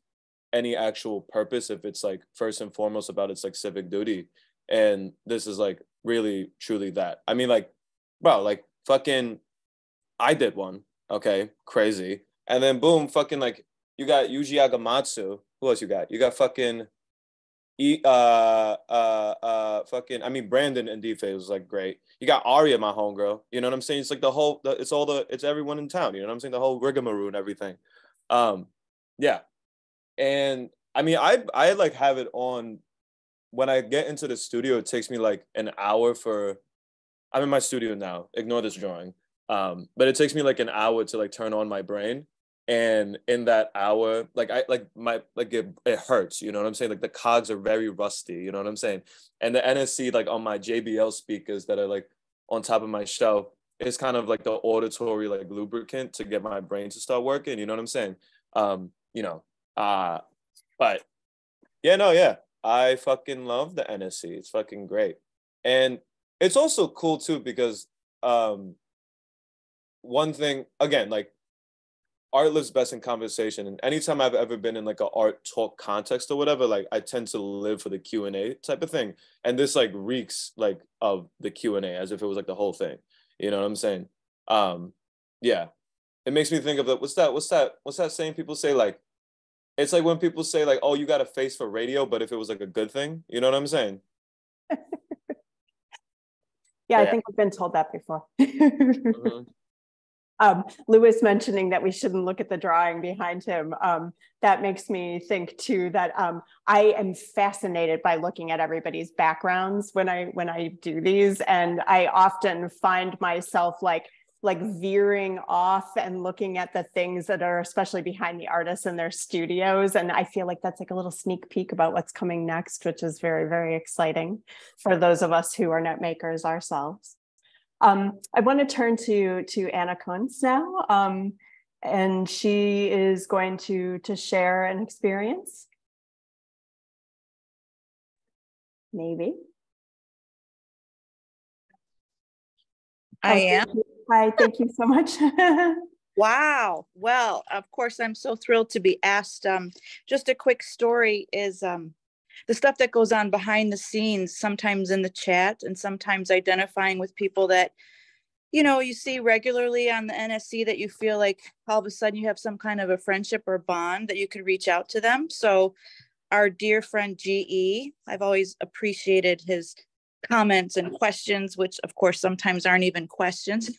any actual purpose if it's like first and foremost about its like civic duty. And this is like really truly that. I mean, like, bro, like fucking I did one, okay, crazy, and then boom, fucking like you got Yuji Agamatsu. Who else you got? You got fucking fucking, I mean, Brandon and Dife was like great. You got Aria, my homegirl. You know what I'm saying? It's like it's everyone in town. You know what I'm saying? The whole rigmarole and everything. Yeah. And I mean, I like have it on when I get into the studio. It takes me like an hour I'm in my studio now. Ignore this drawing. But it takes me like an hour to like turn on my brain. And in that hour, like it hurts, you know what I'm saying? Like the cogs are very rusty, you know what I'm saying? And the NSE, like on my JBL speakers that are like on top of my shelf, is kind of like the auditory like lubricant to get my brain to start working, you know what I'm saying? You know, but yeah, no, yeah, I fucking love the NSE. It's fucking great. And it's also cool too, because one thing, again, like, art lives best in conversation. And anytime I've ever been in like an art talk context or whatever, like I tend to live for the Q&A type of thing. And this like reeks like of the Q&A as if it was like the whole thing. You know what I'm saying? Yeah. It makes me think of what's that saying people say? Like, it's like when people say like, oh, you got a face for radio, but if it was like a good thing, you know what I'm saying? Yeah, I think we've been told that before. Mm-hmm. Louis mentioning that we shouldn't look at the drawing behind him, that makes me think too that I am fascinated by looking at everybody's backgrounds when I do these, and I often find myself like veering off and looking at the things that are especially behind the artists in their studios, and I feel like that's like a little sneak peek about what's coming next, which is very, very exciting for those of us who are net makers ourselves. I want to turn to Anna Kunz now, and she is going to share an experience. Maybe. I am. Hi, thank you so much. Wow. Well, of course, I'm so thrilled to be asked. Just a quick story is the stuff that goes on behind the scenes, sometimes in the chat and sometimes identifying with people that, you know, you see regularly on the NSE that you feel like all of a sudden you have some kind of a friendship or bond that you could reach out to them. So our dear friend GE, I've always appreciated his comments and questions, which of course sometimes aren't even questions.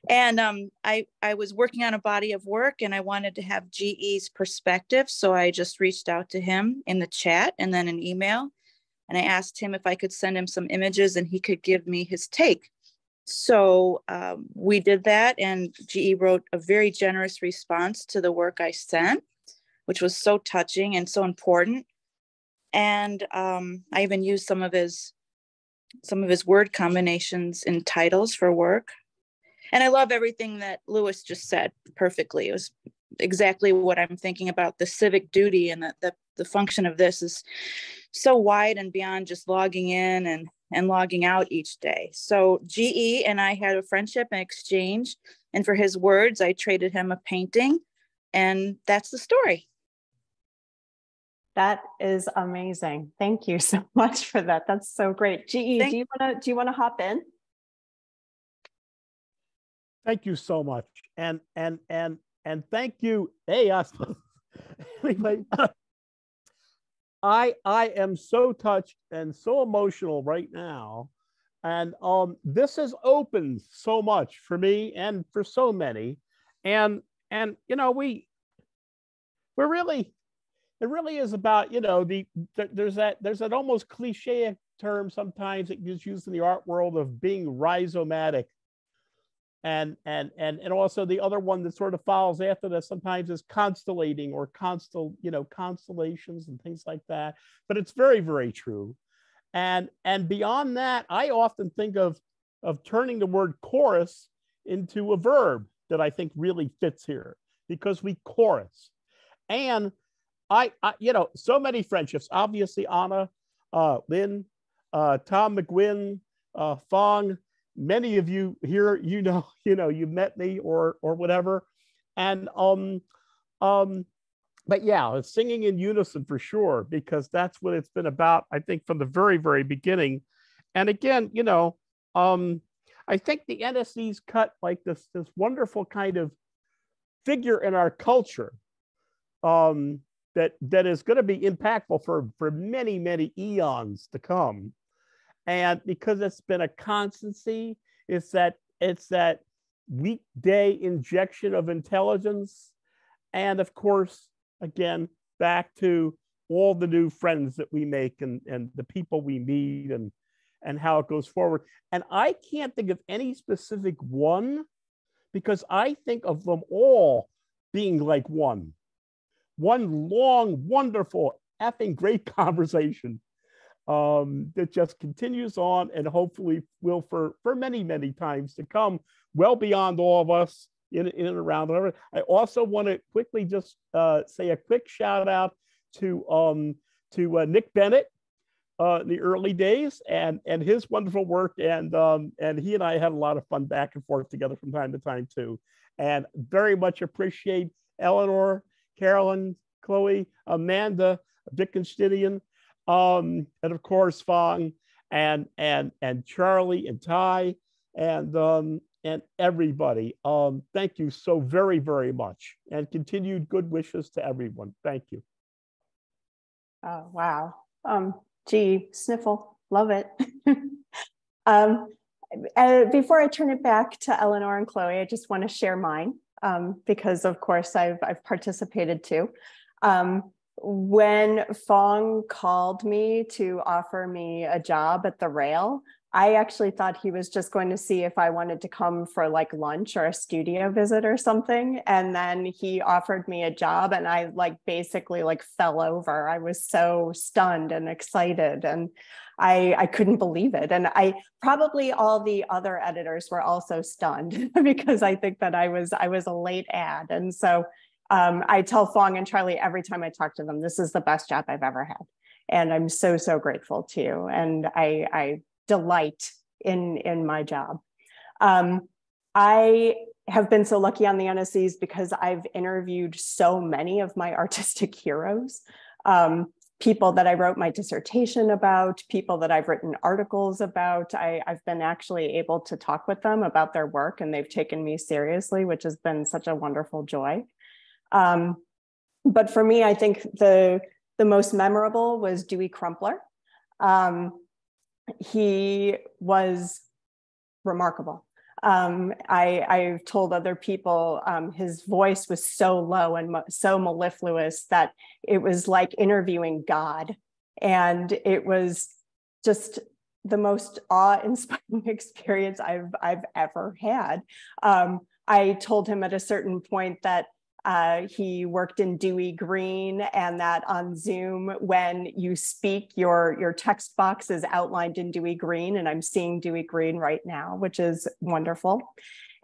And I was working on a body of work and I wanted to have GE's perspective. So I just reached out to him in the chat and then an email. And I asked him if I could send him some images and he could give me his take. So we did that, and GE wrote a very generous response to the work I sent, which was so touching and so important. And I even used some of his word combinations in titles for work. And I love everything that Louis just said perfectly. It was exactly what I'm thinking about, the civic duty, and the function of this is so wide and beyond just logging in and logging out each day. So GE and I had a friendship and exchange, and for his words, I traded him a painting, and that's the story. That is amazing. Thank you so much for that. That's so great. GE, do you want to hop in? Thank you so much. And thank you. Hey, anyway, I am so touched and so emotional right now. And this has opened so much for me and for so many. and you know, we're really, it really is about, you know, there's that almost cliche term sometimes that gets used in the art world of being rhizomatic. And also the other one that sort of follows after that sometimes is constellating or constellations and things like that. But it's very, very true. And beyond that, I often think of turning the word chorus into a verb that I think really fits here, because we chorus. And I you know, so many friendships, obviously Anna, Lynn, Tom McGuinn, Fong, many of you here, you know, you met me or whatever. And but yeah, it's singing in unison for sure, because that's what it's been about, I think, from the very, very beginning. And again, you know, I think the NSE's cut like this wonderful kind of figure in our culture that is going to be impactful for many, many eons to come. And because it's been a constancy, it's that weekday injection of intelligence. And of course, again, back to all the new friends that we make and the people we meet and how it goes forward. And I can't think of any specific one, because I think of them all being like one long, wonderful, effing great conversation that just continues on and hopefully will for many, many times to come, well beyond all of us in and around. I also want to quickly just say a quick shout out to Nick Bennett in the early days and his wonderful work. And he and I had a lot of fun back and forth together from time to time too. And very much appreciate Eleanor, Carolyn, Chloe, Amanda, Wittgensteinian, and of course Fong and Charlie and Ty and everybody. Thank you so very, very much, and continued good wishes to everyone. Thank you. Oh, wow. Gee, sniffle, love it. Before I turn it back to Eleanor and Chloe, I just want to share mine because of course I've participated too. When Fong called me to offer me a job at the Rail, I actually thought he was just going to see if I wanted to come for like lunch or a studio visit or something. And then he offered me a job and I basically fell over. I was so stunned and excited and I couldn't believe it. And probably all the other editors were also stunned because I think that I was a late ad. And so I tell Fong and Charlie every time I talk to them, this is the best job I've ever had. And I'm so, so grateful to you. And I delight in my job. I have been so lucky on the NSEs because I've interviewed so many of my artistic heroes, people that I wrote my dissertation about, people that I've written articles about. I've been actually able to talk with them about their work and they've taken me seriously, which has been such a wonderful joy. But for me, I think the most memorable was Dewey Crumpler. He was remarkable. I've told other people his voice was so low and so mellifluous that it was like interviewing God. And it was just the most awe-inspiring experience I've ever had. I told him at a certain point that he worked in Dewey Green and that on Zoom, when you speak, your text box is outlined in Dewey Green, and I'm seeing Dewey Green right now, which is wonderful.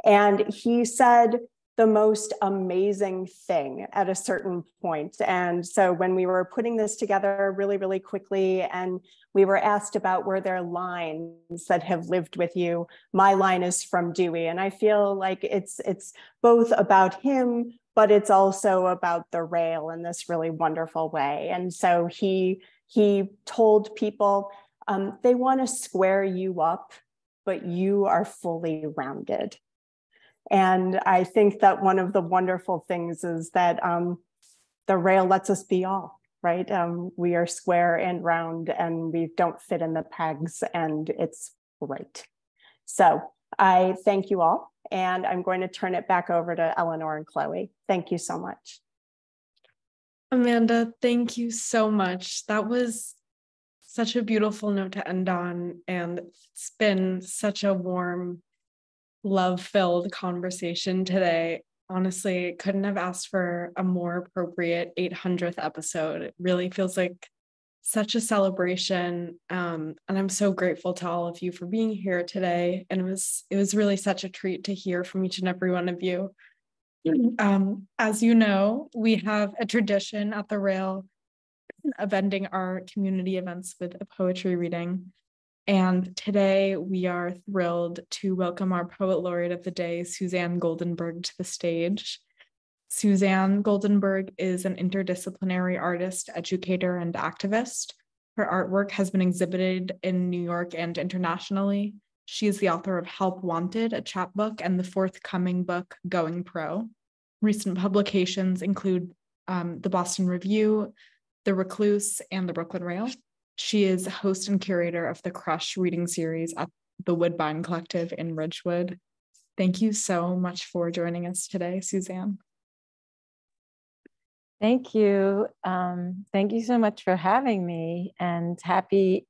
And he said the most amazing thing at a certain point. And so when we were putting this together really, really quickly, and we were asked about were there lines that have lived with you, my line is from Dewey. And I feel like it's both about him, but it's also about the Rail in this really wonderful way. And so he told people, they want to square you up, but you are fully rounded. And I think that one of the wonderful things is that the Rail lets us be all, right? We are square and round and we don't fit in the pegs, and it's great. So I thank you all. And I'm going to turn it back over to Eleanor and Chloe. Thank you so much. Amanda, thank you so much. That was such a beautiful note to end on, and it's been such a warm, love-filled conversation today. Honestly, couldn't have asked for a more appropriate 800th episode. It really feels like such a celebration, and I'm so grateful to all of you for being here today. And it was really such a treat to hear from each and every one of you. As you know, we have a tradition at the Rail of ending our community events with a poetry reading. And today we are thrilled to welcome our Poet Laureate of the Day, Suzanne Goldenberg, to the stage. Suzanne Goldenberg is an interdisciplinary artist, educator, and activist. Her artwork has been exhibited in New York and internationally. She is the author of Help Wanted, a chapbook, and the forthcoming book, Going Pro. Recent publications include the Boston Review, The Recluse, and the Brooklyn Rail. She is host and curator of the Crush reading series at the Woodbine Collective in Ridgewood. Thank you so much for joining us today, Suzanne. Thank you. Thank you so much for having me, and happy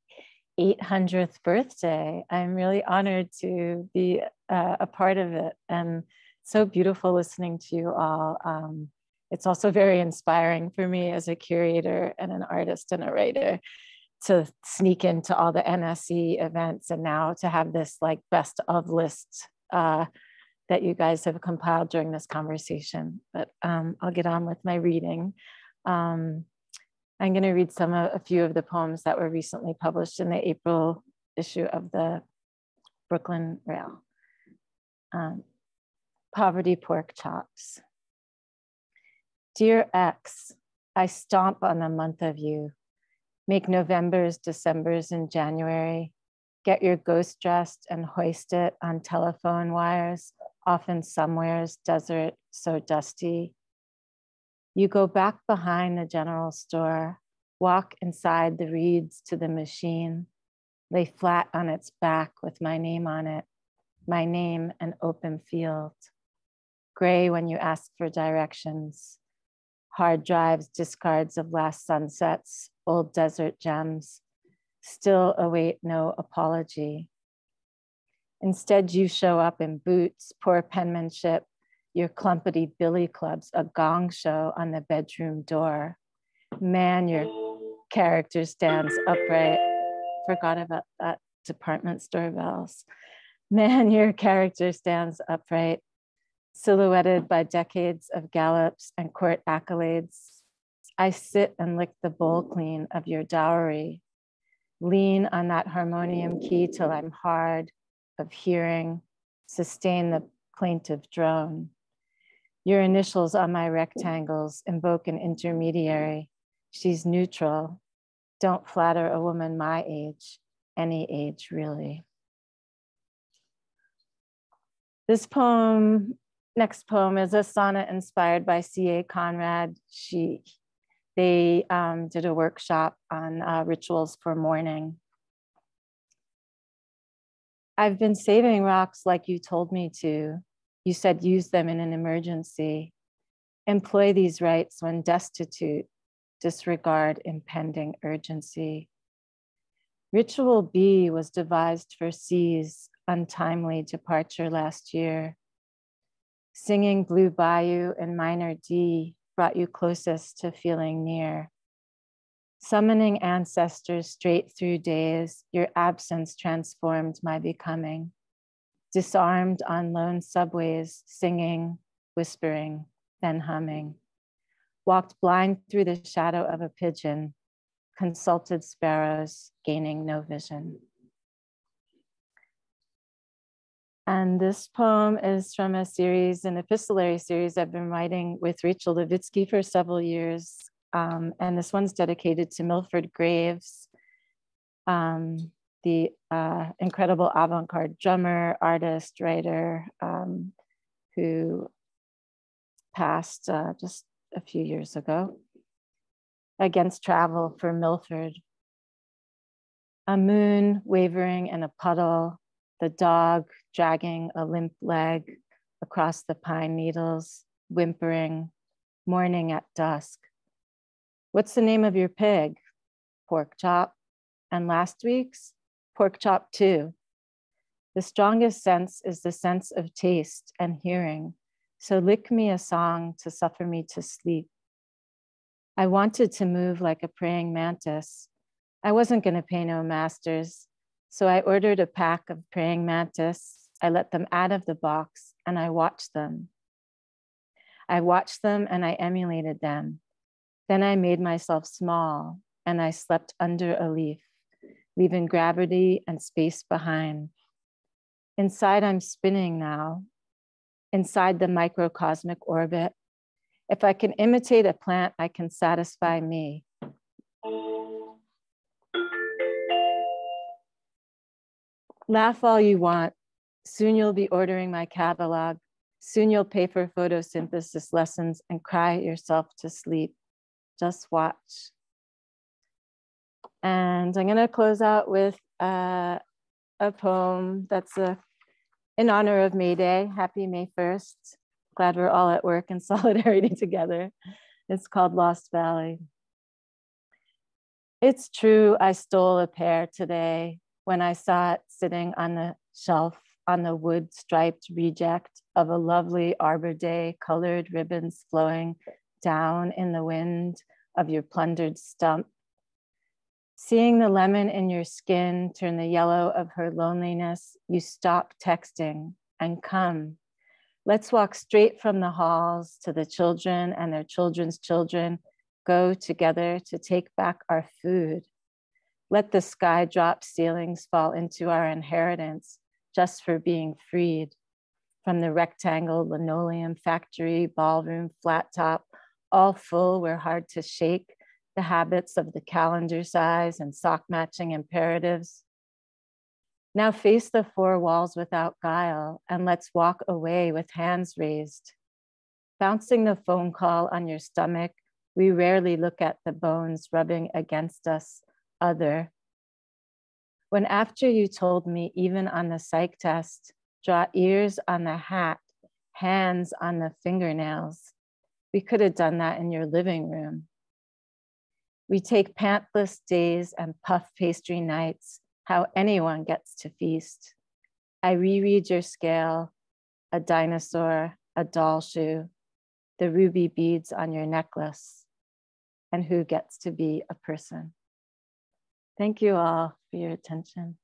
800th birthday. I'm really honored to be a part of it, and so beautiful listening to you all. It's also very inspiring for me as a curator and an artist and a writer to sneak into all the NSE events, and now to have this like best of list that you guys have compiled during this conversation. But I'll get on with my reading. I'm going to read a few of the poems that were recently published in the April issue of the Brooklyn Rail. Poverty Pork Chops. Dear X, I stomp on the month of you. Make Novembers, Decembers, and January. Get your ghost dressed and hoist it on telephone wires, often somewhere's desert so dusty. You go back behind the general store, walk inside the reeds to the machine, lay flat on its back with my name on it, my name an open field. Gray when you ask for directions. Hard drives, discards of last sunsets, old desert gems, still await no apology. Instead, you show up in boots, poor penmanship, your clumpety billy clubs, a gong show on the bedroom door. Man, your character stands upright. Forgot about that, department store bells. Man, your character stands upright, silhouetted by decades of gallops and court accolades. I sit and lick the bowl clean of your dowry, lean on that harmonium key till I'm hard of hearing, sustain the plaintive drone. Your initials on my rectangles invoke an intermediary. She's neutral. Don't flatter a woman my age, any age really. This poem, next poem, is a sonnet inspired by C.A. Conrad. They did a workshop on rituals for mourning. I've been saving rocks like you told me to. You said use them in an emergency. Employ these rites when destitute. Disregard impending urgency. Ritual B was devised for C's untimely departure last year. Singing Blue Bayou in minor D brought you closest to feeling near. Summoning ancestors straight through days, your absence transformed my becoming. Disarmed on lone subways, singing, whispering, then humming. Walked blind through the shadow of a pigeon, consulted sparrows, gaining no vision. And this poem is from a series, an epistolary series I've been writing with Rachel Levitsky for several years. And this one's dedicated to Milford Graves, the incredible avant-garde drummer, artist, writer, who passed just a few years ago. Against travel for Milford. A moon wavering in a puddle, the dog dragging a limp leg, across the pine needles, whimpering, mourning at dusk. What's the name of your pig? Pork chop. And last week's? Pork chop too. The strongest sense is the sense of taste and hearing. So lick me a song to suffer me to sleep. I wanted to move like a praying mantis. I wasn't going to pay no masters. So I ordered a pack of praying mantis. I let them out of the box and I watched them. I watched them and I emulated them. Then I made myself small and I slept under a leaf, leaving gravity and space behind. Inside, I'm spinning now, inside the microcosmic orbit. If I can imitate a plant, I can satisfy me. Laugh all you want. Soon you'll be ordering my catalog. Soon you'll pay for photosynthesis lessons and cry yourself to sleep. Just watch. And I'm gonna close out with a poem that's in honor of May Day. Happy May 1st. Glad we're all at work in solidarity together. It's called Lost Valley. It's true, I stole a pear today when I saw it sitting on the shelf on the wood striped reject of a lovely Arbor Day, colored ribbons flowing down in the wind of your plundered stump. Seeing the lemon in your skin turn the yellow of her loneliness, you stop texting and come. Let's walk straight from the halls to the children and their children's children, go together to take back our food. Let the sky drop ceilings fall into our inheritance just for being freed from the rectangle, linoleum, factory, ballroom, flat top, all full, we're hard to shake. The habits of the calendar size and sock matching imperatives. Now face the four walls without guile and let's walk away with hands raised. Bouncing the phone call on your stomach, we rarely look at the bones rubbing against us, other. When after you told me, even on the psych test, draw ears on the hat, hands on the fingernails, we could have done that in your living room. We take pantless days and puff pastry nights, how anyone gets to feast. I reread your scale, a dinosaur, a doll shoe, the ruby beads on your necklace, and who gets to be a person. Thank you all for your attention.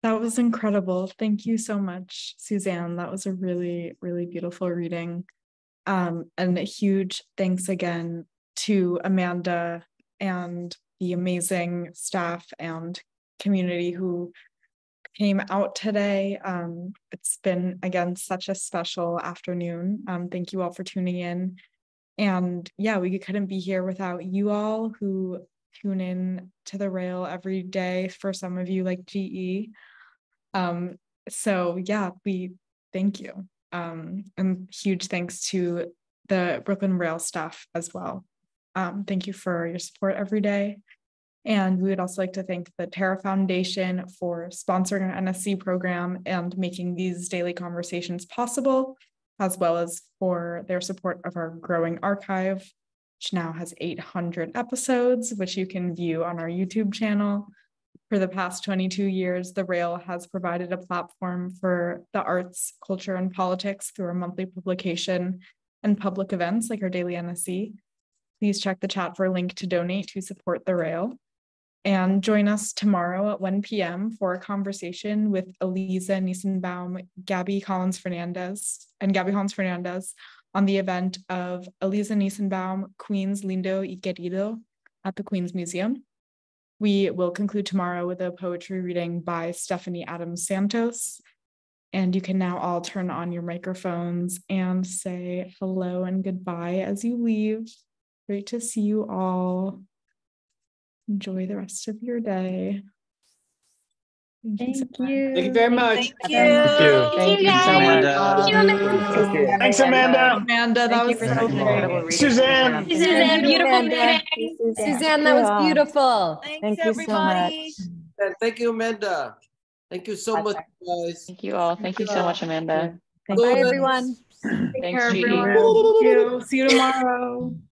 That was incredible. Thank you so much, Suzanne. That was a really, really beautiful reading. And a huge thanks again to Amanda and the amazing staff and community who came out today. It's been, again, such a special afternoon. Thank you all for tuning in. And yeah, we couldn't be here without you all who tune in to the Rail every day. For some of you, like GE. So yeah, we thank you. And huge thanks to the Brooklyn Rail staff as well. Thank you for your support every day. And we would also like to thank the Terra Foundation for sponsoring our NSE program and making these daily conversations possible, as well as for their support of our growing archive, which now has 800 episodes, which you can view on our YouTube channel. For the past 22 years, the Rail has provided a platform for the arts, culture, and politics through our monthly publication and public events like our daily NSE. Please check the chat for a link to donate to support the Rail. And join us tomorrow at 1 p.m. for a conversation with Eliza Niesenbaum, Gabby Collins-Fernandez on the event of Eliza Niesenbaum, Queens Lindo y Querido at the Queens Museum. We will conclude tomorrow with a poetry reading by Stephanie Adams Santos. And you can now all turn on your microphones and say hello and goodbye as you leave. Great to see you all. Enjoy the rest of your day. Thank you. Thank you very much. Thank you. Thank you so much. Thanks, Amanda. Amanda, that was for so such an incredible great. reading. Suzanne. Suzanne, beautiful Amanda. meeting. Suzanne, that was beautiful. Thank you so much. And thank you, Amanda. Thank you so much, guys. Thank you all. Thank you so much, Amanda. Bye, everyone. Take Thanks, care, Gigi. everyone. Thank you. See you tomorrow.